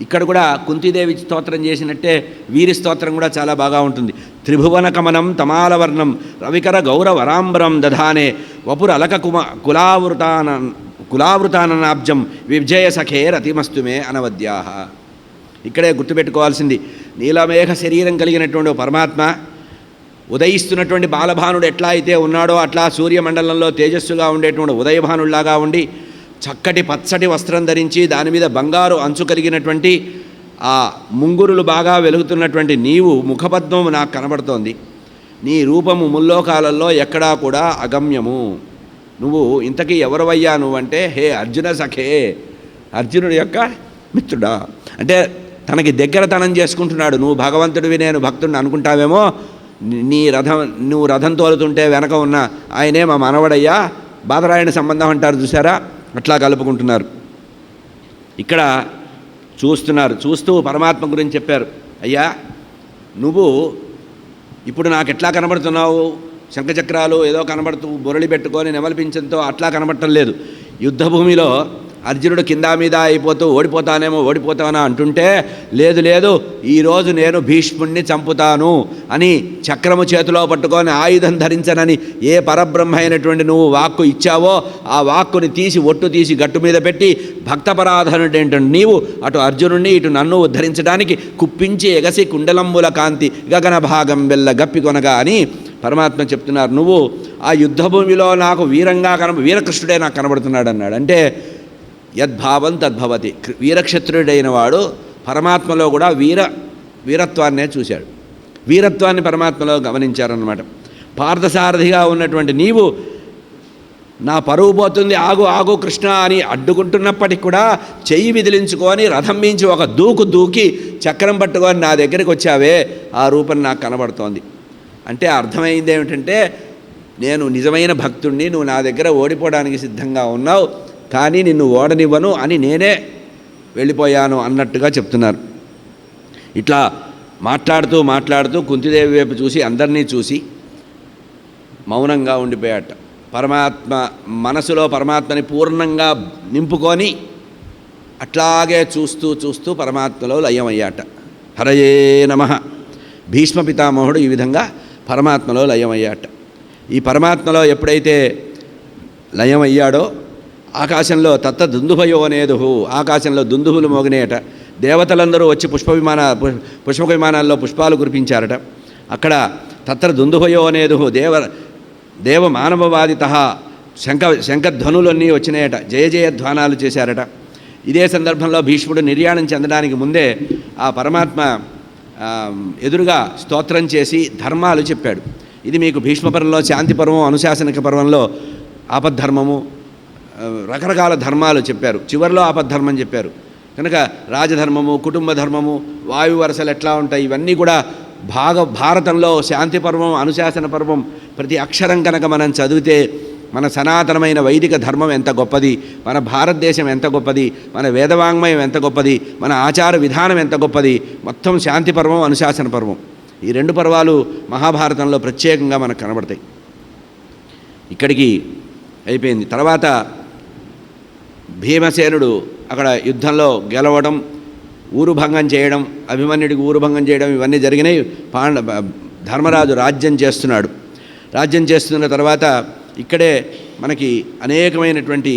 ఇక్కడ కూడా కుంతీదేవి స్తోత్రం చేసినట్టే వీరి స్తోత్రం కూడా చాలా బాగా ఉంటుంది. త్రిభువన కమనం తమాలవర్ణం రవికర గౌరవరాంబరం దధానే వపుర అలక కులావృతానాబ్జం విజయ సఖే రతిమస్తుమే అనవద్యాహ. ఇక్కడే గుర్తుపెట్టుకోవాల్సింది, నీలమేఘ శరీరం కలిగినటువంటి పరమాత్మ ఉదయిస్తున్నటువంటి బాలభానుడు ఎట్లా అయితే ఉన్నాడో అట్లా సూర్యమండలంలో తేజస్సుగా ఉండేటువంటి ఉదయభానుడిలాగా ఉండి చక్కటి పచ్చటి వస్త్రం ధరించి దాని మీద బంగారు అంచు కలిగినటువంటి ఆ ముంగురులు బాగా వెలుగుతున్నటువంటి నీవు ముఖపద్మము నాకు కనబడుతోంది. నీ రూపము ముల్లోకాలలో ఎక్కడా కూడా అగమ్యము. నువ్వు ఇంతకీ ఎవరవయ్యా నువ్వంటే, హే అర్జున సఖే, అర్జునుడి యొక్క మిత్రుడా. అంటే తనకి దగ్గరతనం చేసుకుంటున్నాడు. నువ్వు భగవంతుడివి, నేను భక్తుడిని అనుకుంటావేమో, నువ్వు రథం తోలుతుంటే వెనక ఉన్న ఆయనే మా మనవడయ్యా, బాదరాయణ సంబంధం అంటారు చూసారా, అట్లా కలుపుకుంటున్నారు. ఇక్కడ చూస్తూ పరమాత్మ గురించి చెప్పారు. అయ్యా నువ్వు ఇప్పుడు నాకు ఎట్లా కనబడుతున్నావు, శంఖచక్రాలు ఏదో కనబడుతూ బొరళి పెట్టుకొని నెమలిపించంతో అట్లా కనబడటం లేదు. యుద్ధభూమిలో అర్జునుడు కింద మీద అయిపోతూ ఓడిపోతానా అంటుంటే, లేదు ఈరోజు నేను భీష్ముణ్ణి చంపుతాను అని చక్రము చేతిలో పట్టుకొని ఆయుధం ధరించనని ఏ పరబ్రహ్మ అయినటువంటి నువ్వు వాక్కు ఇచ్చావో ఆ వాక్కుని ఒట్టు తీసి గట్టు మీద పెట్టి భక్తపరాధనుడు ఏంటంటే నీవు అటు అర్జునుడిని ఇటు నన్ను ఉద్ధరించడానికి కుప్పించి ఎగసి కుండలంబుల కాంతి గగన భాగం వెళ్ళ గప్పికొనగా అని పరమాత్మ చెప్తున్నారు. నువ్వు ఆ యుద్ధభూమిలో నాకు వీరకృష్ణుడే నాకు కనబడుతున్నాడు అన్నాడు. అంటే యద్భావం తద్భవతి. వీరక్షత్రుడైన వాడు పరమాత్మలో కూడా వీరత్వాన్నే చూశాడు. వీరత్వాన్ని పరమాత్మలో గమనించారన్నమాట. పార్థసారథిగా ఉన్నటువంటి నీవు నా పరువు పోతుంది, ఆగు కృష్ణ అని అడ్డుకుంటున్నప్పటికి కూడా చెయ్యి విదిలించుకొని రథం మించి ఒక దూకి చక్రం పట్టుకొని నా దగ్గరికి వచ్చావే, ఆ రూపం నాకు కనబడుతోంది. అంటే అర్థమైంది ఏమిటంటే, నేను నిజమైన భక్తుణ్ణి, నువ్వు నా దగ్గర ఓడిపోవడానికి సిద్ధంగా ఉన్నావు, కానీ నిన్ను ఓడనివ్వను అని నేనే వెళ్ళిపోయాను అన్నట్టుగా చెప్తున్నారు. ఇట్లా మాట్లాడుతూ కుంతిదేవి వైపు చూసి అందరినీ చూసి మౌనంగా ఉండిపోయాట. పరమాత్మ మనసులో పరమాత్మని పూర్ణంగా నింపుకొని అట్లాగే చూస్తూ పరమాత్మలో లయమయ్యాట. హరయే నమః. భీష్మ పితామహుడు ఈ విధంగా పరమాత్మలో లయమయ్యాట. ఈ పరమాత్మలో ఎప్పుడైతే లయమయ్యాడో ఆకాశంలో తత్త దుందుభయో అనేదుహు, ఆకాశంలో దుందుభులు మోగినేయట. దేవతలందరూ వచ్చి పుష్పక విమానాల్లో పుష్పాలు కురిపించారట. అక్కడ తత్ర దుందుభయో అనేదుహు దేవ మానవవాదిత శంఖధ్వనులన్నీ వచ్చినాయట, జయ జయధ్వానాలు చేశారట. ఇదే సందర్భంలో భీష్ముడు నిర్యాణం చెందడానికి ముందే ఆ పరమాత్మ ఎదురుగా స్తోత్రం చేసి ధర్మాలు చెప్పాడు. ఇది మీకు భీష్మపర్వంలో శాంతి పర్వం, అనుశాసనిక పర్వంలో ఆపద్ధర్మము, రకరకాల ధర్మాలు చెప్పారు. చివరిలో ఆపద్ధర్మం చెప్పారు. కనుక రాజధర్మము, కుటుంబ ధర్మము, వాయు వరసలు ఎట్లా ఉంటాయి, ఇవన్నీ కూడా భారతంలో శాంతి పర్వం, అనుశాసన పర్వం ప్రతి అక్షరం కనుక మనం చదివితే మన సనాతనమైన వైదిక ధర్మం ఎంత గొప్పది, మన భారతదేశం ఎంత గొప్పది, మన వేదవాంగ్మయం ఎంత గొప్పది, మన ఆచార విధానం ఎంత గొప్పది, మొత్తం శాంతి పర్వం, అనుశాసన పర్వం, ఈ రెండు పర్వాలు మహాభారతంలో ప్రత్యేకంగా మనకు కనబడతాయి. ఇక్కడికి అయిపోయింది. తర్వాత భీమసేనుడు అక్కడ యుద్ధంలో గెలవడం, ఊరుభంగం చేయడం, అభిమన్యుడికి ఊరుభంగం చేయడం, ఇవన్నీ జరిగినాయి. ధర్మరాజు రాజ్యం చేస్తున్నాడు. రాజ్యం చేస్తున్న తర్వాత ఇక్కడే మనకి అనేకమైనటువంటి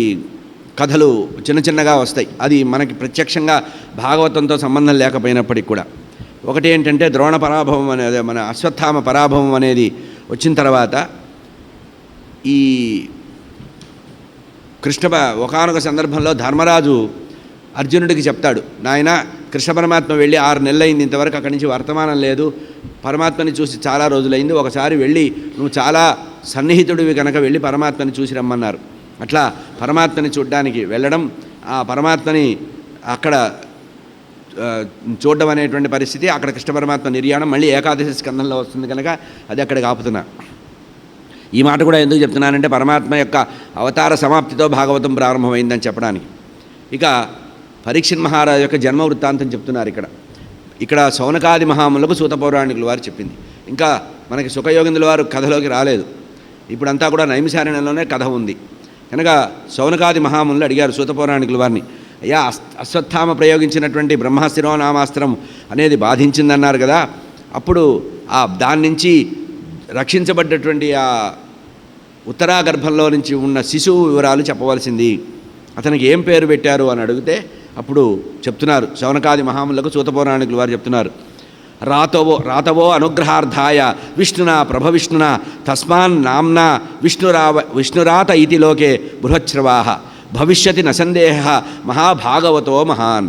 కథలు చిన్న చిన్నగా వస్తాయి. అది మనకి ప్రత్యక్షంగా భాగవతంతో సంబంధం లేకపోయినప్పటికీ కూడా ఒకటి ఏంటంటే ద్రోణ పరాభవం అనేది, మన అశ్వత్థామ పరాభవం అనేది వచ్చిన తర్వాత ఈ ఒకానొక సందర్భంలో ధర్మరాజు అర్జునుడికి చెప్తాడు, నాయన కృష్ణ పరమాత్మ వెళ్ళి 6 నెలలైంది, ఇంతవరకు అక్కడి నుంచి వర్తమానం లేదు, పరమాత్మని చూసి చాలా రోజులైంది, ఒకసారి వెళ్ళి నువ్వు చాలా సన్నిహితుడివి కనుక వెళ్ళి పరమాత్మని చూసి రమ్మన్నారు. అట్లా పరమాత్మని చూడడానికి వెళ్ళడం, ఆ పరమాత్మని అక్కడ చూడడం అనేటువంటి పరిస్థితి, అక్కడ కృష్ణ పరమాత్మ నిర్యాణం మళ్ళీ ఏకాదశి స్కందంలో వస్తుంది కనుక అది అక్కడికి ఆపుతున్నా. ఈ మాట కూడా ఎందుకు చెప్తున్నానంటే పరమాత్మ యొక్క అవతార సమాప్తితో భాగవతం ప్రారంభమైందని చెప్పడానికి. ఇక పరీక్షిత్ మహారాజు యొక్క జన్మ వృత్తాంతం చెప్తున్నారు ఇక్కడ శౌనకాది మహాములకు సూత పౌరాణికుల వారు చెప్పింది. ఇంకా మనకి సుఖయోగిందుల వారు కథలోకి రాలేదు. ఇప్పుడంతా కూడా నైమిసారణ్యంలోనే కథ ఉంది కనుక శౌనకాది మహాములు అడిగారు సూత పౌరాణికుల వారిని, అయ్యా అశ్వత్థామ ప్రయోగించినటువంటి బ్రహ్మశిరోనామాస్త్రం అనేది బాధించిందన్నారు కదా, అప్పుడు దాని నుంచి రక్షించబడ్డటువంటి ఆ ఉత్తరా గర్భంలో నుంచి ఉన్న శిశువు వివరాలు చెప్పవలసింది, అతనికి ఏం పేరు పెట్టారు అని అడిగితే అప్పుడు చెప్తున్నారు శౌనకాది మహాములకు సూత పౌరాణికులు వారు చెప్తున్నారు, రాతవో అనుగ్రహార్థాయ విష్ణునా ప్రభవిష్ణునా తస్మాన్ నామ్నా విష్ణురాత ఇతి లోకే బృహచ్రవాహ భవిష్యతి నసందేహ మహాభాగవతో మహాన్.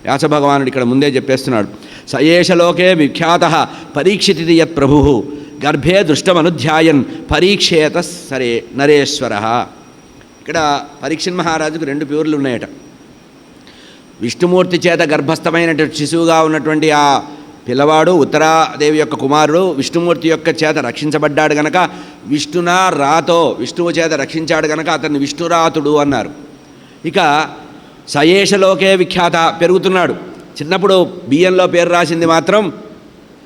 వ్యాసభగవానుడు ఇక్కడ ముందే చెప్పేస్తున్నాడు, సయేషలోకే విఖ్యాత పరీక్షితి యత్ ప్రభు గర్భే దృష్టమనుధ్యాయన్ పరీక్షేత సరే నరేశ్వర. ఇక్కడ పరీక్షిత్ మహారాజుకు 2 పేర్లు ఉన్నాయట. విష్ణుమూర్తి చేత గర్భస్థమైనటువంటి శిశువుగా ఉన్నటువంటి ఆ పిల్లవాడు ఉత్తరాదేవి యొక్క కుమారుడు విష్ణుమూర్తి యొక్క చేత రక్షించబడ్డాడు గనక విష్ణునా రాతో, విష్ణువు చేత రక్షించాడు గనక అతన్ని విష్ణురాతుడు అన్నారు. ఇక సయేషలోకే విఖ్యాత పెరుగుతున్నాడు. చిన్నప్పుడు బియ్యంలో పేరు రాసింది మాత్రం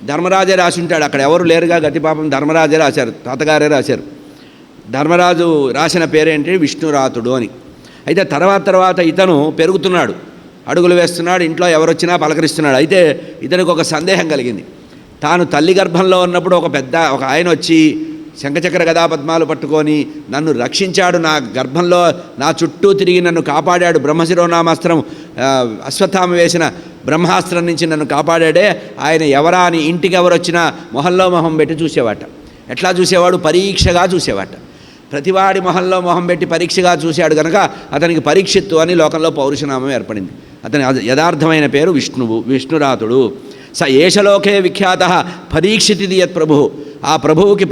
ధర్మరాజే రాసి ఉంటాడు, అక్కడ ఎవరు లేరుగా గతిపాపం ధర్మరాజే రాశారు, తాతగారే రాశారు. ధర్మరాజు రాసిన పేరేంటి విష్ణురాతుడు అని. అయితే తర్వాత ఇతను పెరుగుతున్నాడు, అడుగులు వేస్తున్నాడు, ఇంట్లో ఎవరొచ్చినా పలకరిస్తున్నాడు. అయితే ఇతనికి ఒక సందేహం కలిగింది. తాను తల్లి గర్భంలో ఉన్నప్పుడు ఒక ఆయన వచ్చి శంఖచక్ర గదా పద్మాలు పట్టుకొని నన్ను రక్షించాడు, నా గర్భంలో నా చుట్టూ తిరిగి నన్ను కాపాడాడు, బ్రహ్మశిరోనామాస్త్రం అశ్వత్థామ వేసిన బ్రహ్మాస్త్రం నుంచి నన్ను కాపాడాడే, ఆయన ఎవరా అని ఇంటికి ఎవరొచ్చినా మొహంలో మొహం పెట్టి చూసేవాట. ఎట్లా చూసేవాడు? పరీక్షగా చూసేవాట. ప్రతివాడి మొహంలో మొహం పెట్టి పరీక్షగా చూశాడు కనుక అతనికి పరీక్షిత్తు అని లోకంలో పౌరుషనామం ఏర్పడింది. అతని యథార్థమైన పేరు విష్ణురాతుడు. స ఏషలోకే విఖ్యాత పరీక్షితి యత్ ప్రభు. ఆ ప్రభువుకి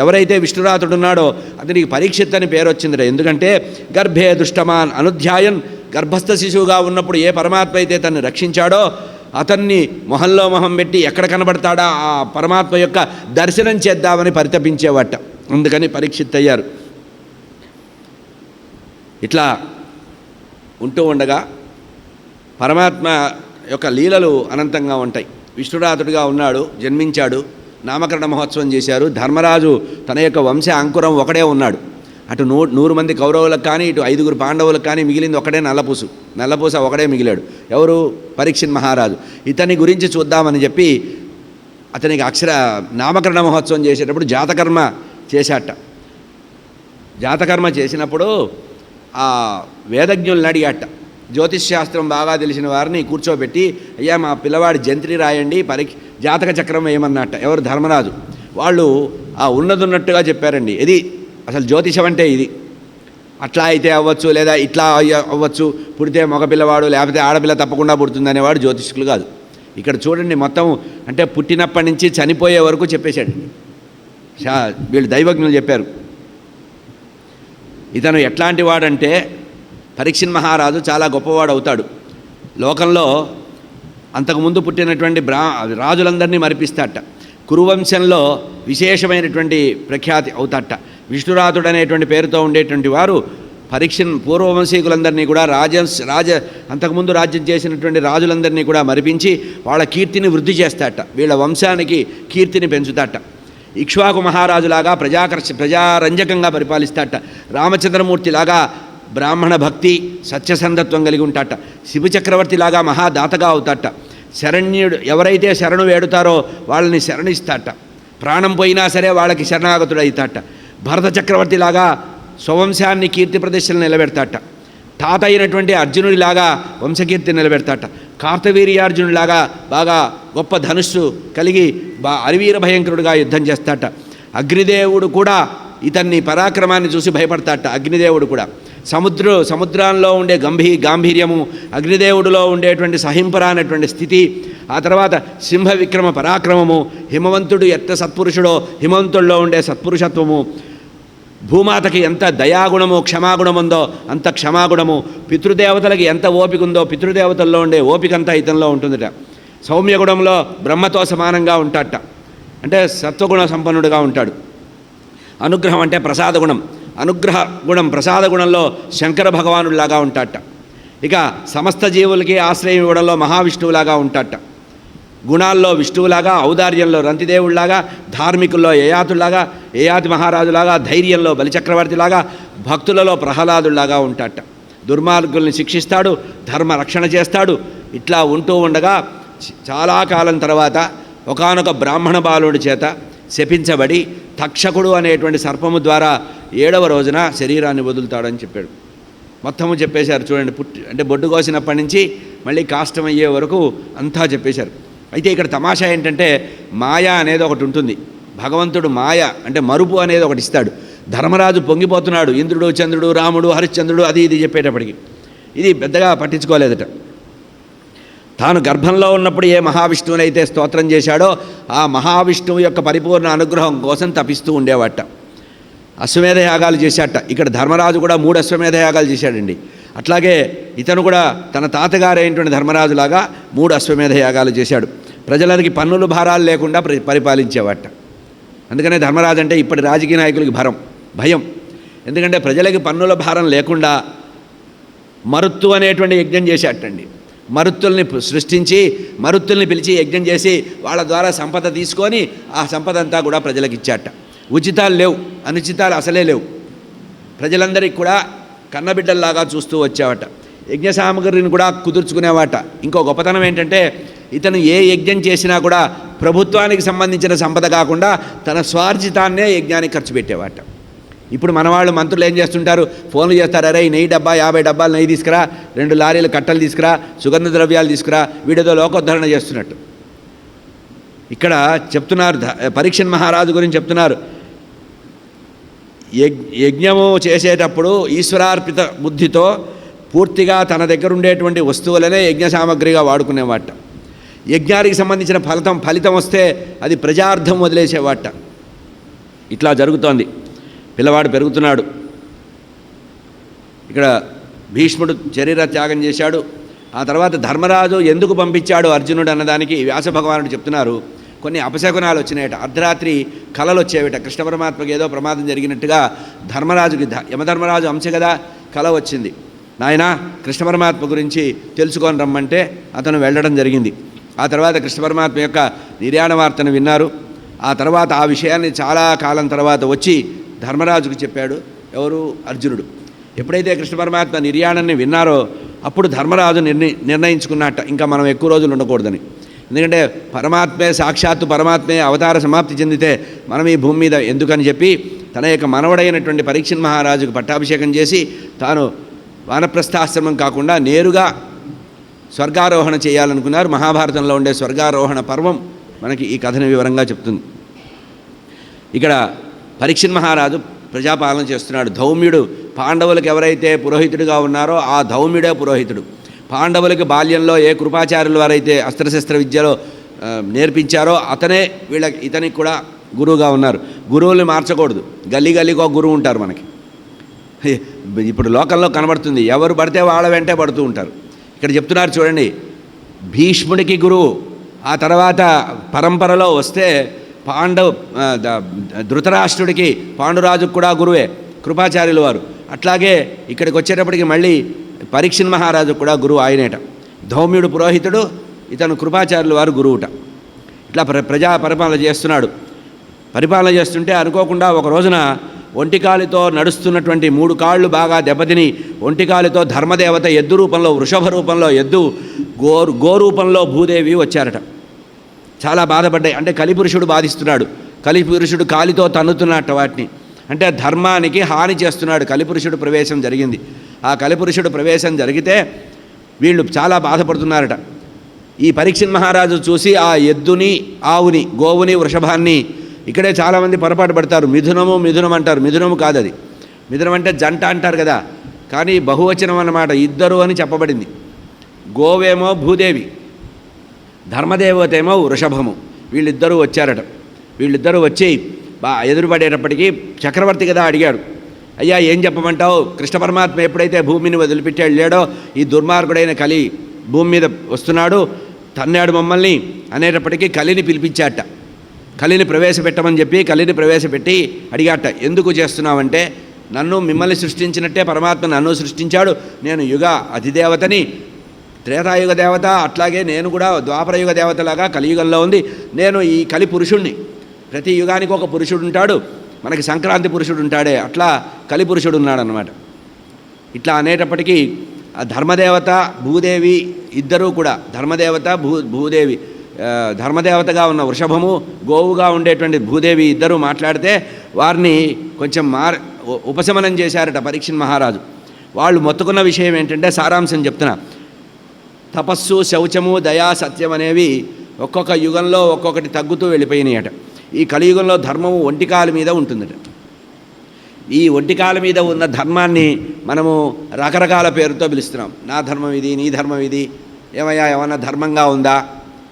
ఎవరైతే విష్ణురాతుడున్నాడో అతనికి పరీక్షిత్ అని పేరు వచ్చిందిరా. ఎందుకంటే గర్భే దుష్టమాన్ అనుధ్యాయన్, గర్భస్థ శిశువుగా ఉన్నప్పుడు ఏ పరమాత్మ అయితే తనని రక్షించాడో అతన్ని మొహంలో మొహం పెట్టి ఎక్కడ కనబడతాడా ఆ పరమాత్మ యొక్క దర్శనం చేద్దామని పరితపించేవాట. అందుకని పరీక్షిత్ అయ్యారు. ఇట్లా ఉంటూ ఉండగా పరమాత్మ యొక్క లీలలు అనంతంగా ఉంటాయి. విష్ణురాతుడిగా ఉన్నాడు, జన్మించాడు, నామకరణ మహోత్సవం చేశారు. ధర్మరాజు తన యొక్క వంశ అంకురం ఒకడే ఉన్నాడు. అటు 100 మంది కౌరవులకు కానీ ఇటు 5 పాండవులకు కానీ మిగిలింది ఒకడే నల్లపూస ఒకడే మిగిలాడు. ఎవరు? పరీక్షిత్ మహారాజు. ఇతని గురించి చూద్దామని చెప్పి అతనికి నామకరణ మహోత్సవం చేసేటప్పుడు జాతకర్మ చేశాట. జాతకర్మ చేసినప్పుడు ఆ వేదజ్ఞుల్ని అడిగాట. జ్యోతిష్శాస్త్రం బాగా తెలిసిన వారిని కూర్చోబెట్టి, అయ్యా మా పిల్లవాడి జంత్రి రాయండి, జాతక చక్రం వేయమన్నట్ట. ఎవరు? ధర్మరాజు. వాళ్ళు ఉన్నట్టుగా చెప్పారండి. ఇది అసలు జ్యోతిషం అంటే ఇది. అట్లా అయితే అవ్వచ్చు, లేదా ఇట్లా అవ్వచ్చు, పుడితే మగ పిల్లవాడు లేకపోతే ఆడపిల్ల తప్పకుండా పుడుతుంది అనేవాడు జ్యోతిష్కులు కాదు. ఇక్కడ చూడండి, మొత్తం అంటే పుట్టినప్పటి నుంచి చనిపోయే వరకు చెప్పేశాడు. వీళ్ళు దైవజ్ఞులు చెప్పారు. ఇతను ఎట్లాంటి వాడంటే పరీక్షిన్ మహారాజు చాలా గొప్పవాడు అవుతాడు. లోకంలో అంతకుముందు పుట్టినటువంటి రాజులందరినీ మరిపిస్తాట. కురువంశంలో విశేషమైనటువంటి ప్రఖ్యాతి అవుతాట. విష్ణురాతుడు అనేటువంటి పేరుతో ఉండేటువంటి వారు పూర్వవంశీకులందరినీ కూడా అంతకుముందు రాజ్యం చేసినటువంటి రాజులందరినీ కూడా మరిపించి వాళ్ళ కీర్తిని వృద్ధి చేస్తాట. వీళ్ళ వంశానికి కీర్తిని పెంచుతాట. ఇక్ష్వాకు మహారాజులాగా ప్రజారంజకంగా పరిపాలిస్తాట. రామచంద్రమూర్తిలాగా బ్రాహ్మణ భక్తి సత్యసంధత్వం కలిగి ఉంటాట. శివచక్రవర్తిలాగా మహాదాతగా అవుతాట. శరణ్యుడు ఎవరైతే శరణు వేడుతారో వాళ్ళని శరణిస్తాట. ప్రాణం పోయినా సరే వాళ్ళకి శరణాగతుడు అవుతాట. భరత చక్రవర్తిలాగా స్వవంశాన్ని కీర్తి ప్రదర్శనలు నిలబెడతాట. తాత అయినటువంటి అర్జునుడిలాగా వంశకీర్తి నిలబెడతాట. కార్తవీర్యార్జునుడిలాగా బాగా గొప్ప ధనుస్సు కలిగి అరివీర భయంకరుడిగా యుద్ధం చేస్తాట. అగ్నిదేవుడు కూడా ఇతన్ని పరాక్రమాన్ని చూసి భయపడతాట. అగ్నిదేవుడు కూడా సముద్రాల్లో ఉండే గాంభీర్యము, అగ్నిదేవుడిలో ఉండేటువంటి సహింపరానటువంటి స్థితి, ఆ తర్వాత సింహ విక్రమ పరాక్రమము, హిమవంతుడు ఎంత సత్పురుషుడో హిమవంతుల్లో ఉండే సత్పురుషత్వము, భూమాతకి ఎంత దయాగుణము క్షమాగుణముందో అంత క్షమాగుణము, పితృదేవతలకి ఎంత ఓపిక ఉందో పితృదేవతల్లో ఉండే ఓపికంతా ఇతనిలో ఉంటుందట. సౌమ్యగుణంలో బ్రహ్మతో సమానంగా ఉంటాడట. అంటే సత్వగుణ సంపన్నుడుగా ఉంటాడు. అనుగ్రహం అంటే ప్రసాద గుణం. అనుగ్రహ గుణం ప్రసాద గుణంలో శంకర భగవానుడిలాగా ఉంటాడట. ఇక సమస్త జీవులకి ఆశ్రయం ఇవ్వడంలో మహావిష్ణువులాగా ఉంటాడట. గుణాల్లో విష్ణువులాగా, ఔదార్యంలో రంతిదేవుడిలాగా, ధార్మికుల్లో యయాతి మహారాజులాగా, ధైర్యంలో బలిచక్రవర్తిలాగా, భక్తులలో ప్రహ్లాదులాగా ఉంటాడట. దుర్మార్గుల్ని శిక్షిస్తాడు, ధర్మ రక్షణ చేస్తాడు. ఇట్లా ఉంటూ ఉండగా చాలా కాలం తర్వాత ఒకానొక బ్రాహ్మణ బాలుడి చేత శపించబడి తక్షకుడు అనేటువంటి సర్పము ద్వారా 7వ రోజున శరీరాన్ని వదులుతాడని చెప్పాడు. మొత్తము చెప్పేశారు చూడండి. అంటే బొడ్డు కోసినప్పటి నుంచి మళ్ళీ కాష్టం అయ్యే వరకు అంతా చెప్పేశారు. అయితే ఇక్కడ తమాషా ఏంటంటే మాయ అనేది ఒకటి ఉంటుంది. భగవంతుడు మాయ అంటే మరుపు అనేది ఒకటి ఇస్తాడు. ధర్మరాజు పొంగిపోతున్నాడు. ఇంద్రుడు, చంద్రుడు, రాముడు, హరిశ్చంద్రుడు అది ఇది చెప్పేటప్పటికి ఇది పెద్దగా పట్టించుకోలేదట. తాను గర్భంలో ఉన్నప్పుడు ఏ మహావిష్ణువునైతే స్తోత్రం చేశాడో ఆ మహావిష్ణువు యొక్క పరిపూర్ణ అనుగ్రహం కోసం తపిస్తూ ఉండేవాట. అశ్వమేధ యాగాలు చేశాట. ఇక్కడ ధర్మరాజు కూడా 3 అశ్వమేధ యాగాలు చేశాడండి. అట్లాగే ఇతను కూడా తన తాతగారు అయినటువంటి ధర్మరాజులాగా 3 అశ్వమేధ యాగాలు చేశాడు. ప్రజలకి పన్నులు భారాలు లేకుండా పరిపాలించేవాట. అందుకనే ధర్మరాజు అంటే ఇప్పటి రాజకీయ నాయకులకి భయం. ఎందుకంటే ప్రజలకి పన్నుల భారం లేకుండా మరుత్తు అనేటువంటి యజ్ఞం చేశాటండి. మరుత్తుల్ని సృష్టించి మరుత్తుల్ని పిలిచి యజ్ఞం చేసి వాళ్ళ ద్వారా సంపద తీసుకొని ఆ సంపద అంతా కూడా ప్రజలకు ఇచ్చాట. ఉచితాలు లేవు, అనుచితాలు అసలే లేవు. ప్రజలందరికీ కూడా కన్నబిడ్డల్లాగా చూస్తూ వచ్చేవాట. యజ్ఞ సామగ్రిని కూడా కుదుర్చుకునేవాట. ఇంకో గొప్పతనం ఏంటంటే ఇతను ఏ యజ్ఞం చేసినా కూడా ప్రభుత్వానికి సంబంధించిన సంపద కాకుండా తన స్వార్జితాన్నే యజ్ఞానికి ఖర్చు పెట్టేవాట. ఇప్పుడు మనవాళ్ళు మంత్రులు ఏం చేస్తుంటారు? ఫోన్లు చేస్తారు, అరే నెయ్యి డబ్బా 50 డబ్బాలు నెయ్యి తీసుకురా, 2 లారీలు కట్టలు తీసుకురా, సుగంధ ద్రవ్యాలు తీసుకురా, వీడితో లోకోద్ధరణ చేస్తున్నట్టు. ఇక్కడ చెప్తున్నారు, పరీక్షణ్ మహారాజు గురించి చెప్తున్నారు. యజ్ఞము చేసేటప్పుడు ఈశ్వరార్పిత బుద్ధితో పూర్తిగా తన దగ్గర ఉండేటువంటి వస్తువులనే యజ్ఞ సామగ్రిగా వాడుకునేవాట. యజ్ఞానికి సంబంధించిన ఫలితం వస్తే అది ప్రజార్థం వదిలేసేవాట. ఇట్లా జరుగుతోంది. పిల్లవాడు పెరుగుతున్నాడు. ఇక్కడ భీష్ముడు శరీర త్యాగం చేశాడు. ఆ తర్వాత ధర్మరాజు ఎందుకు పంపించాడు అర్జునుడు అన్నదానికి వ్యాస భగవానుడు చెప్తున్నారు. కొన్ని అపశకునాలు వచ్చినాయట. అర్ధరాత్రి కలలు వచ్చేవిట. కృష్ణ పరమాత్మకి ఏదో ప్రమాదం జరిగినట్టుగా ధర్మరాజుకి, యమధర్మరాజు అంశ కదా, కల వచ్చింది. నాయన కృష్ణ పరమాత్మ గురించి తెలుసుకొని రమ్మంటే అతను వెళ్ళడం జరిగింది. ఆ తర్వాత కృష్ణ పరమాత్మ యొక్క నిర్యాణ వార్తను విన్నారు. ఆ తర్వాత ఆ విషయాన్ని చాలా కాలం తర్వాత వచ్చి ధర్మరాజుకు చెప్పాడు. ఎవరు? అర్జునుడు. ఎప్పుడైతే కృష్ణ పరమాత్మ నిర్యాణాన్ని విన్నారో అప్పుడు ధర్మరాజు నిర్ణయించుకున్నట్ట ఇంకా మనం ఎక్కువ రోజులు ఉండకూడదని. ఎందుకంటే పరమాత్మే సాక్షాత్తు పరమాత్మే అవతార సమాప్తి చెందితే మనం ఈ భూమి మీద ఎందుకని చెప్పి తన యొక్క మనవడైనటువంటి పరీక్షిత్ మహారాజుకు పట్టాభిషేకం చేసి తాను వానప్రస్థాశ్రమం కాకుండా నేరుగా స్వర్గారోహణ చేయాలనుకున్నారు. మహాభారతంలో ఉండే స్వర్గారోహణ పర్వం మనకి ఈ కథను వివరంగా చెప్తుంది. ఇక్కడ పరీక్షిత్ మహారాజు ప్రజాపాలన చేస్తున్నాడు. ధౌమ్యుడు పాండవులకు ఎవరైతే పురోహితుడిగా ఉన్నారో ఆ ధౌమ్యుడే పురోహితుడు. పాండవులకి బాల్యంలో ఏ కృపాచార్యుల వారైతే అస్త్రశస్త్ర విద్యలో నేర్పించారో అతనే ఇతనికి కూడా గురువుగా ఉన్నారు. గురువుల్ని మార్చకూడదు. గల్లీ గల్లీకి ఒక గురువు ఉంటారు మనకి. ఇప్పుడు లోకంలో కనబడుతుంది, ఎవరు పడితే వాళ్ళ వెంటే పడుతూ ఉంటారు. ఇక్కడ చెప్తున్నారు చూడండి, భీష్ముడికి గురువు, ఆ తర్వాత పరంపరలో వస్తే ధృతరాష్ట్రుడికి పాండురాజుకు కూడా గురువే కృపాచార్యుల వారు. అట్లాగే ఇక్కడికి వచ్చేటప్పటికి మళ్ళీ పరీక్షిత్ మహారాజు కూడా గురువు ఆయనేట. ధౌమ్యుడు పురోహితుడు, ఇతను కృపాచార్యుల వారు గురువుట. ఇట్లా ప్రజా పరిపాలన చేస్తున్నాడు. పరిపాలన చేస్తుంటే అనుకోకుండా ఒక రోజున ఒంటికాలితో నడుస్తున్నటువంటి 3 కాళ్ళు బాగా దెబ్బతిని ఒంటికాలితో ధర్మదేవత ఎద్దు రూపంలో, వృషభ రూపంలో ఎద్దు, గోరూపంలో భూదేవి వచ్చారట. చాలా బాధపడ్డాయి. అంటే కలిపురుషుడు బాధిస్తున్నాడు. కలిపురుషుడు కాలితో తన్నుతున్నట్ట వాటిని. అంటే ధర్మానికి హాని చేస్తున్నాడు. కలిపురుషుడు ప్రవేశం జరిగింది. ఆ కలిపురుషుడు ప్రవేశం జరిగితే వీళ్ళు చాలా బాధపడుతున్నారట. ఈ పరీక్షిత్ మహారాజు చూసి ఆ ఎద్దుని, ఆవుని, గోవుని, వృషభాన్ని, ఇక్కడే చాలామంది పొరపాటు పడతారు. మిథునం అంటారు. మిథునము కాదు అది. మిథునం అంటే జంట అంటారు కదా, కానీ బహువచనం అన్నమాట. ఇద్దరు అని చెప్పబడింది. గోవేమో భూదేవి, ధర్మదేవత ఏమో వృషభము. వీళ్ళిద్దరూ వచ్చారట. వీళ్ళిద్దరూ వచ్చి ఎదురుపడేటప్పటికీ చక్రవర్తి కదా అడిగాడు, అయ్యా ఏం చెప్పమంటావు? కృష్ణ పరమాత్మ ఎప్పుడైతే భూమిని వదిలిపెట్టి వెళ్ళాడో ఈ దుర్మార్గుడైన కలి భూమి మీద వస్తున్నాడు, తన్నాడు మమ్మల్ని అనేటప్పటికీ కలిని పిలిపించాట. కలిని ప్రవేశపెట్టమని చెప్పి కలిని ప్రవేశపెట్టి అడిగాట, ఎందుకు చేస్తున్నావంటే మిమ్మల్ని సృష్టించినట్టే పరమాత్మ నన్ను సృష్టించాడు. నేను యుగ అధిదేవతని, త్రేతాయుగ దేవత, అట్లాగే నేను కూడా ద్వాపరయుగ దేవతలాగా కలియుగంలో ఉంది. నేను ఈ కలి పురుషుణ్ణి. ప్రతి యుగానికి ఒక పురుషుడు ఉంటాడు. మనకి సంక్రాంతి పురుషుడు ఉంటాడే, అట్లా కలి పురుషుడు ఉన్నాడనమాట. ఇట్లా అనేటప్పటికీ ఆ ధర్మదేవత భూదేవి ఇద్దరూ కూడా, ధర్మదేవత భూదేవి, ధర్మదేవతగా ఉన్న వృషభము, గోవుగా ఉండేటువంటి భూదేవి ఇద్దరూ మాట్లాడితే వారిని కొంచెం ఉపశమనం చేశారట పరీక్షిత్ మహారాజు. వాళ్ళు మొత్తుకున్న విషయం ఏంటంటే, సారాంశం చెప్తున్నా, తపస్సు, శౌచము, దయా, సత్యం అనేవి ఒక్కొక్క యుగంలో ఒక్కొక్కటి తగ్గుతూ వెళ్ళిపోయినాయట. ఈ కలియుగంలో ధర్మము ఒంటికాల మీద ఉంటుందట. ఈ ఒంటికాల మీద ఉన్న ధర్మాన్ని మనము రకరకాల పేరుతో పిలుస్తున్నాం. నా ధర్మం ఇది, నీ ధర్మం ఇది, ఏమయ్యా ఏమన్నా ధర్మంగా ఉందా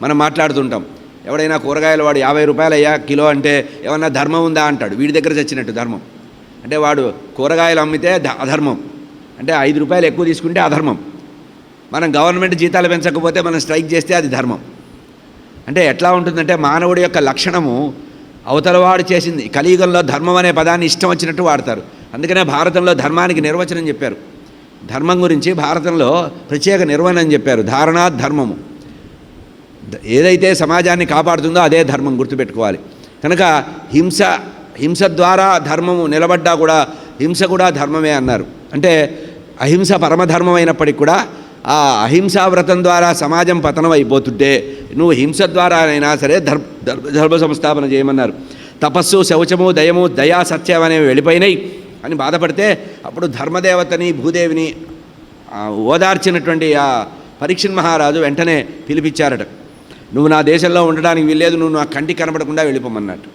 మనం మాట్లాడుతుంటాం. ఎవడైనా కూరగాయలు వాడు 50 రూపాయలు అయ్యా కిలో అంటే ఏమన్నా ధర్మం ఉందా అంటాడు. వీడి దగ్గర చచ్చినట్టు ధర్మం అంటే వాడు కూరగాయలు అమ్మితే అధర్మం, అంటే 5 రూపాయలు ఎక్కువ తీసుకుంటే అధర్మం. మనం గవర్నమెంట్ జీతాలు పెంచకపోతే మనం స్ట్రైక్ చేస్తే అది ధర్మం. అంటే ఎట్లా ఉంటుందంటే మానవుడి యొక్క లక్షణము అవతలవాడు చేసింది. కలియుగంలో ధర్మం అనే పదాన్ని ఇష్టం వచ్చినట్టు వాడతారు. అందుకనే భారతంలో ధర్మానికి నిర్వచనం చెప్పారు. ధర్మం గురించి భారతంలో ప్రత్యేక నిర్వచనం చెప్పారు. ధారణాత్ ధర్మము, ఏదైతే సమాజాన్ని కాపాడుతుందో అదే ధర్మం, గుర్తుపెట్టుకోవాలి. కనుక హింస ద్వారా ధర్మము నిలబడ్డా కూడా హింస కూడా ధర్మమే అన్నారు. అంటే అహింస పరమధర్మం అయినప్పటికీ కూడా ఆ అహింసా వ్రతం ద్వారా సమాజం పతనం అయిపోతుంటే నువ్వు హింస ద్వారా అయినా సరే ధర్మ సంస్థాపన చేయమన్నారు. తపస్సు, శౌచము, దయా, సత్యం అనేవి వెళ్ళిపోయినాయి అని బాధపడితే అప్పుడు ధర్మదేవతని భూదేవిని ఓదార్చినటువంటి ఆ పరీక్షిత్ మహారాజు వెంటనే పిలిపించారట. నువ్వు నా దేశంలో ఉండడానికి వీల్లేదు, నువ్వు నా కంటికి కనబడకుండా వెళ్ళిపోమన్నట్టు.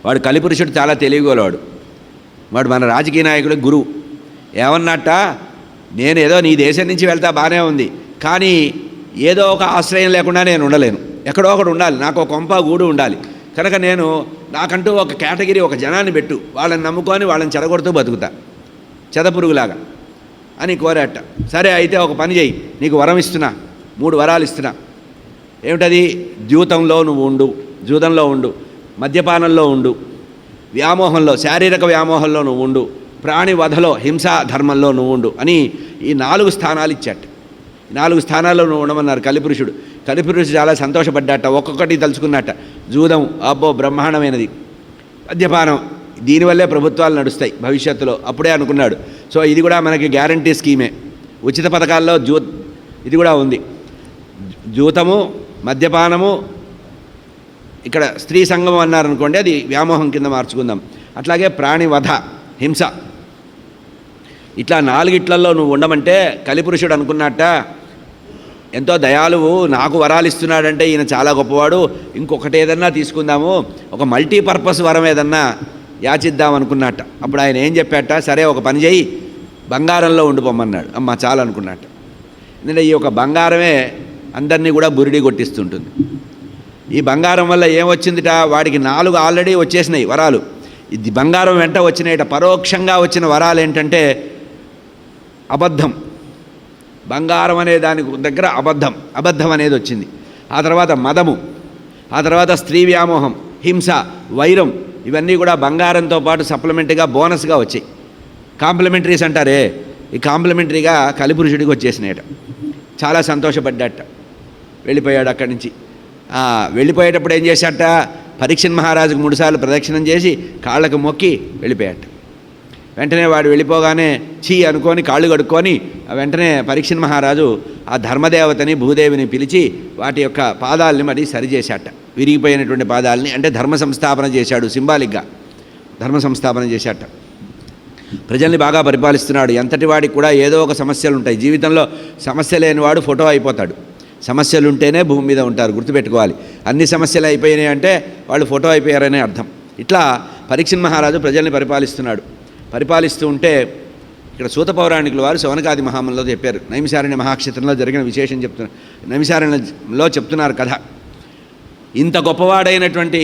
వాడు కలిపురుషుడు చాలా తెలివిగలవాడు. వాడు మన రాజకీయ నాయకుడు గురువు. ఏమన్నట్ట, నేను ఏదో నీ దేశం నుంచి వెళ్తా బాగానే ఉంది, కానీ ఏదో ఒక ఆశ్రయం లేకుండా నేను ఉండలేను. ఎక్కడో ఒకటి ఉండాలి, నాకు ఒక కొంప గూడు ఉండాలి. కనుక నేను నాకంటూ ఒక కేటగిరీ, ఒక జనాన్ని పెట్టు, వాళ్ళని నమ్ముకొని వాళ్ళని చెడగొడుతూ బతుకుతా చెదపురుగులాగా అని కోరాట. సరే అయితే ఒక పని చేయి, నీకు వరం ఇస్తున్నా, 3 వరాలు ఇస్తున్నా. ఏమిటది? ద్యూతంలో నువ్వు ఉండు, జూదంలో ఉండు, మద్యపానంలో ఉండు, వ్యామోహంలో, శారీరక వ్యామోహంలో నువ్వు ఉండు, ప్రాణి వధలో, హింసా ధర్మంలో నువ్వు ఉండు అని ఈ 4 స్థానాలు ఇచ్చాట. 4 స్థానాల్లో నువ్వు ఉండమన్నారు కలిపురుషుడు. కలిపురుషుడు చాలా సంతోషపడ్డాట. ఒక్కొక్కటి తలుచుకున్నట్ట. జూదం, అబ్బో బ్రహ్మాండమైనది. మద్యపానం, దీనివల్లే ప్రభుత్వాలు నడుస్తాయి భవిష్యత్తులో, అప్పుడే అనుకున్నాడు. సో ఇది కూడా మనకి గ్యారంటీ స్కీమే. ఉచిత పథకాల్లో ఇది కూడా ఉంది. జూతము, మద్యపానము, ఇక్కడ స్త్రీ సంగమం అన్నారనుకోండి, అది వ్యామోహం కింద మార్చుకుందాం. అట్లాగే ప్రాణివధ, హింస, ఇట్లా 4 నువ్వు ఉండమంటే కలిపురుషుడు అనుకున్నట్ట, ఎంతో దయాలువు, నాకు వరాలు ఇస్తున్నాడంటే ఈయన చాలా గొప్పవాడు, ఇంకొకటి ఏదన్నా తీసుకుందాము, ఒక మల్టీపర్పస్ వరం ఏదన్నా యాచిద్దాం అనుకున్నట్ట. అప్పుడు ఆయన ఏం చెప్పాట, సరే ఒక పని చేయి, బంగారంలో ఉండిపోమన్నాడు. అమ్మ చాలా అనుకున్నట్ట. ఎందుకంటే ఈ యొక్క బంగారమే అందరినీ కూడా బురిడి కొట్టిస్తుంటుంది. ఈ బంగారం వల్ల ఏమొచ్చిందిట, వాడికి 4 ఆల్రెడీ వచ్చేసినాయి వరాలు, ఇది బంగారం వెంట వచ్చినాయిట. పరోక్షంగా వచ్చిన వరాలు ఏంటంటే అబద్ధం, బంగారం అనే దాని దగ్గర అబద్ధం అనేది వచ్చింది. ఆ తర్వాత మదము, ఆ తర్వాత స్త్రీ వ్యామోహం, హింస, వైరం, ఇవన్నీ కూడా బంగారంతో పాటు సప్లిమెంటరీగా బోనస్గా వచ్చాయి. కాంప్లిమెంటరీస్ అంటారే, ఈ కాంప్లిమెంటరీగా కలిపురుషుడికి వచ్చేసినాయట. చాలా సంతోషపడ్డాట, వెళ్ళిపోయాడు అక్కడి నుంచి. వెళ్ళిపోయేటప్పుడు ఏం చేశాట, పరీక్షణ్ మహారాజుకు 3 సార్లు ప్రదక్షిణం చేసి కాళ్ళకు మొక్కి వెళ్ళిపోయాట. వెంటనే వాడు వెళ్ళిపోగానే చీ అనుకొని కాళ్ళు కడుక్కొని వెంటనే పరీక్షణ్ మహారాజు ఆ ధర్మదేవతని భూదేవిని పిలిచి వాటి యొక్క పాదాలని మరి సరిచేశాట, విరిగిపోయినటువంటి పాదాలని. అంటే ధర్మ సంస్థాపన చేశాడు, సింబాలిక్గా ధర్మ సంస్థాపన చేశాట. ప్రజల్ని బాగా పరిపాలిస్తున్నాడు. ఎంతటి వాడికి కూడా ఏదో ఒక సమస్యలు ఉంటాయి. జీవితంలో సమస్య లేనివాడు ఫోటో అయిపోతాడు. సమస్యలు ఉంటేనే భూమి మీద ఉంటారు, గుర్తుపెట్టుకోవాలి. అన్ని సమస్యలు అయిపోయినాయి అంటే వాళ్ళు ఫోటో అయిపోయారనే అర్థం. ఇట్లా పరీక్షణ్ మహారాజు ప్రజల్ని పరిపాలిస్తున్నాడు. పరిపాలిస్తూ ఉంటే ఇక్కడ సూత పౌరాణికుల వారు శౌనకాది మహామంలో చెప్పారు. నైమిషారణ్య మహాక్షేత్రంలో జరిగిన విశేషం చెప్తున్నారు. నైమిషారణ్యంలో చెప్తున్నారు కథ. ఇంత గొప్పవాడైనటువంటి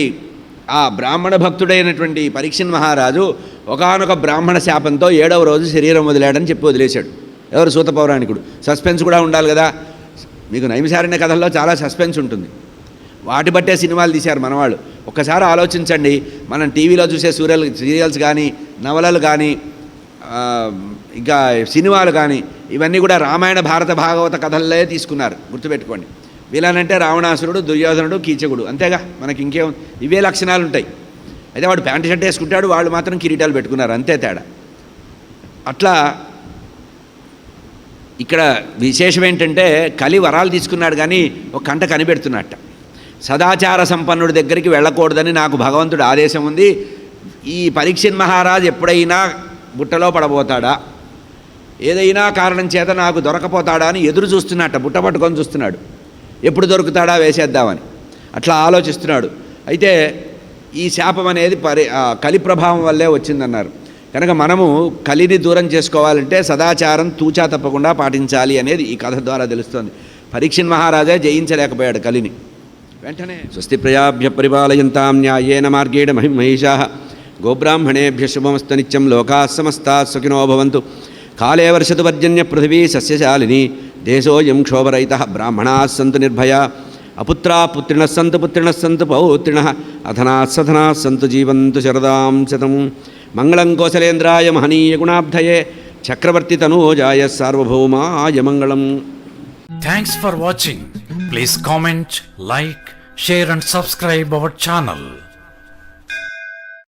ఆ బ్రాహ్మణ భక్తుడైనటువంటి పరీక్షణ్ మహారాజు ఒకానొక బ్రాహ్మణ శాపంతో 7వ రోజు శరీరం వదిలాడని చెప్పి వదిలేశాడు. ఎవరు? సూత పౌరాణికుడు. సస్పెన్స్ కూడా ఉండాలి కదా, మీకు నైమిషారణ్య కథల్లో చాలా సస్పెన్స్ ఉంటుంది. వాటి బట్టే సినిమాలు తీశారు మనవాళ్ళు. ఒక్కసారి ఆలోచించండి, మనం టీవీలో చూసే సీరియల్స్ కానీ, నవలలు కానీ, ఇంకా సినిమాలు కానీ, ఇవన్నీ కూడా రామాయణ భారత భాగవత కథలే తీసుకున్నారు, గుర్తుపెట్టుకోండి. వీళ్ళనంటే రావణాసురుడు, దుర్యోధనుడు, కీచకుడు, అంతేగా, మనకి ఇంకేం ఇవే లక్షణాలు ఉంటాయి. అయితే వాడు ప్యాంటు షర్ట్ వేసుకుంటాడు, వాళ్ళు మాత్రం కిరీటాలు పెట్టుకున్నారు, అంతే తేడా. అట్లా ఇక్కడ విశేషం ఏంటంటే కలి వరాలు తీసుకున్నాడు కానీ ఒక కంట కనిపెడుతున్నట్ట. సదాచార సంపన్నుడి దగ్గరికి వెళ్ళకూడదని నాకు భగవంతుడు ఆదేశం ఉంది. ఈ పరీక్షణ్ మహారాజు ఎప్పుడైనా బుట్టలో పడబోతాడా, ఏదైనా కారణం చేత నాకు దొరకపోతాడా అని ఎదురు చూస్తున్నట్ట, బుట్ట పట్టుకొని చూస్తున్నాడు, ఎప్పుడు దొరుకుతాడా వేసేద్దామని అట్లా ఆలోచిస్తున్నాడు. అయితే ఈ శాపం అనేది కలి ప్రభావం వల్లే వచ్చిందన్నారు. కనుక మనము కలిని దూరం చేసుకోవాలంటే సదాచారం తూచా తప్పకుండా పాటించాలి అనేది ఈ కథ ద్వారా తెలుస్తుంది. పరీక్షణ్ మహారాజే జయించలేకపోయాడు కలిని. వెంటనే స్వస్తి ప్రజాభ్య పరిపాలయంతాం న్యాయేన మార్గేణ మహిమహేషాః గోబ్రాహ్మణేభ్య శుభమస్తు నిత్యం లోకాః సమస్తాః సుఖినో భవంతు. కాలే వర్షతు పర్జన్య పృథివీ సస్యశాలిని దేశోయం క్షోభరహితః బ్రాహ్మణాः సంతు నిర్భయా అపుత్రా పుత్రిణः సంతు పుత్రిణः సంతు పౌత్రిణः అధనాः సధనాः సంతు జీవంతు శరదాం శతం. మంగళం కోసలేంద్రాయ మహనీయ గుణాబ్ధయే చక్రవర్తి తనూజాయ సార్వభౌమాయ మంగళం. Thanks for watching. Please comment, like, share and subscribe our channel.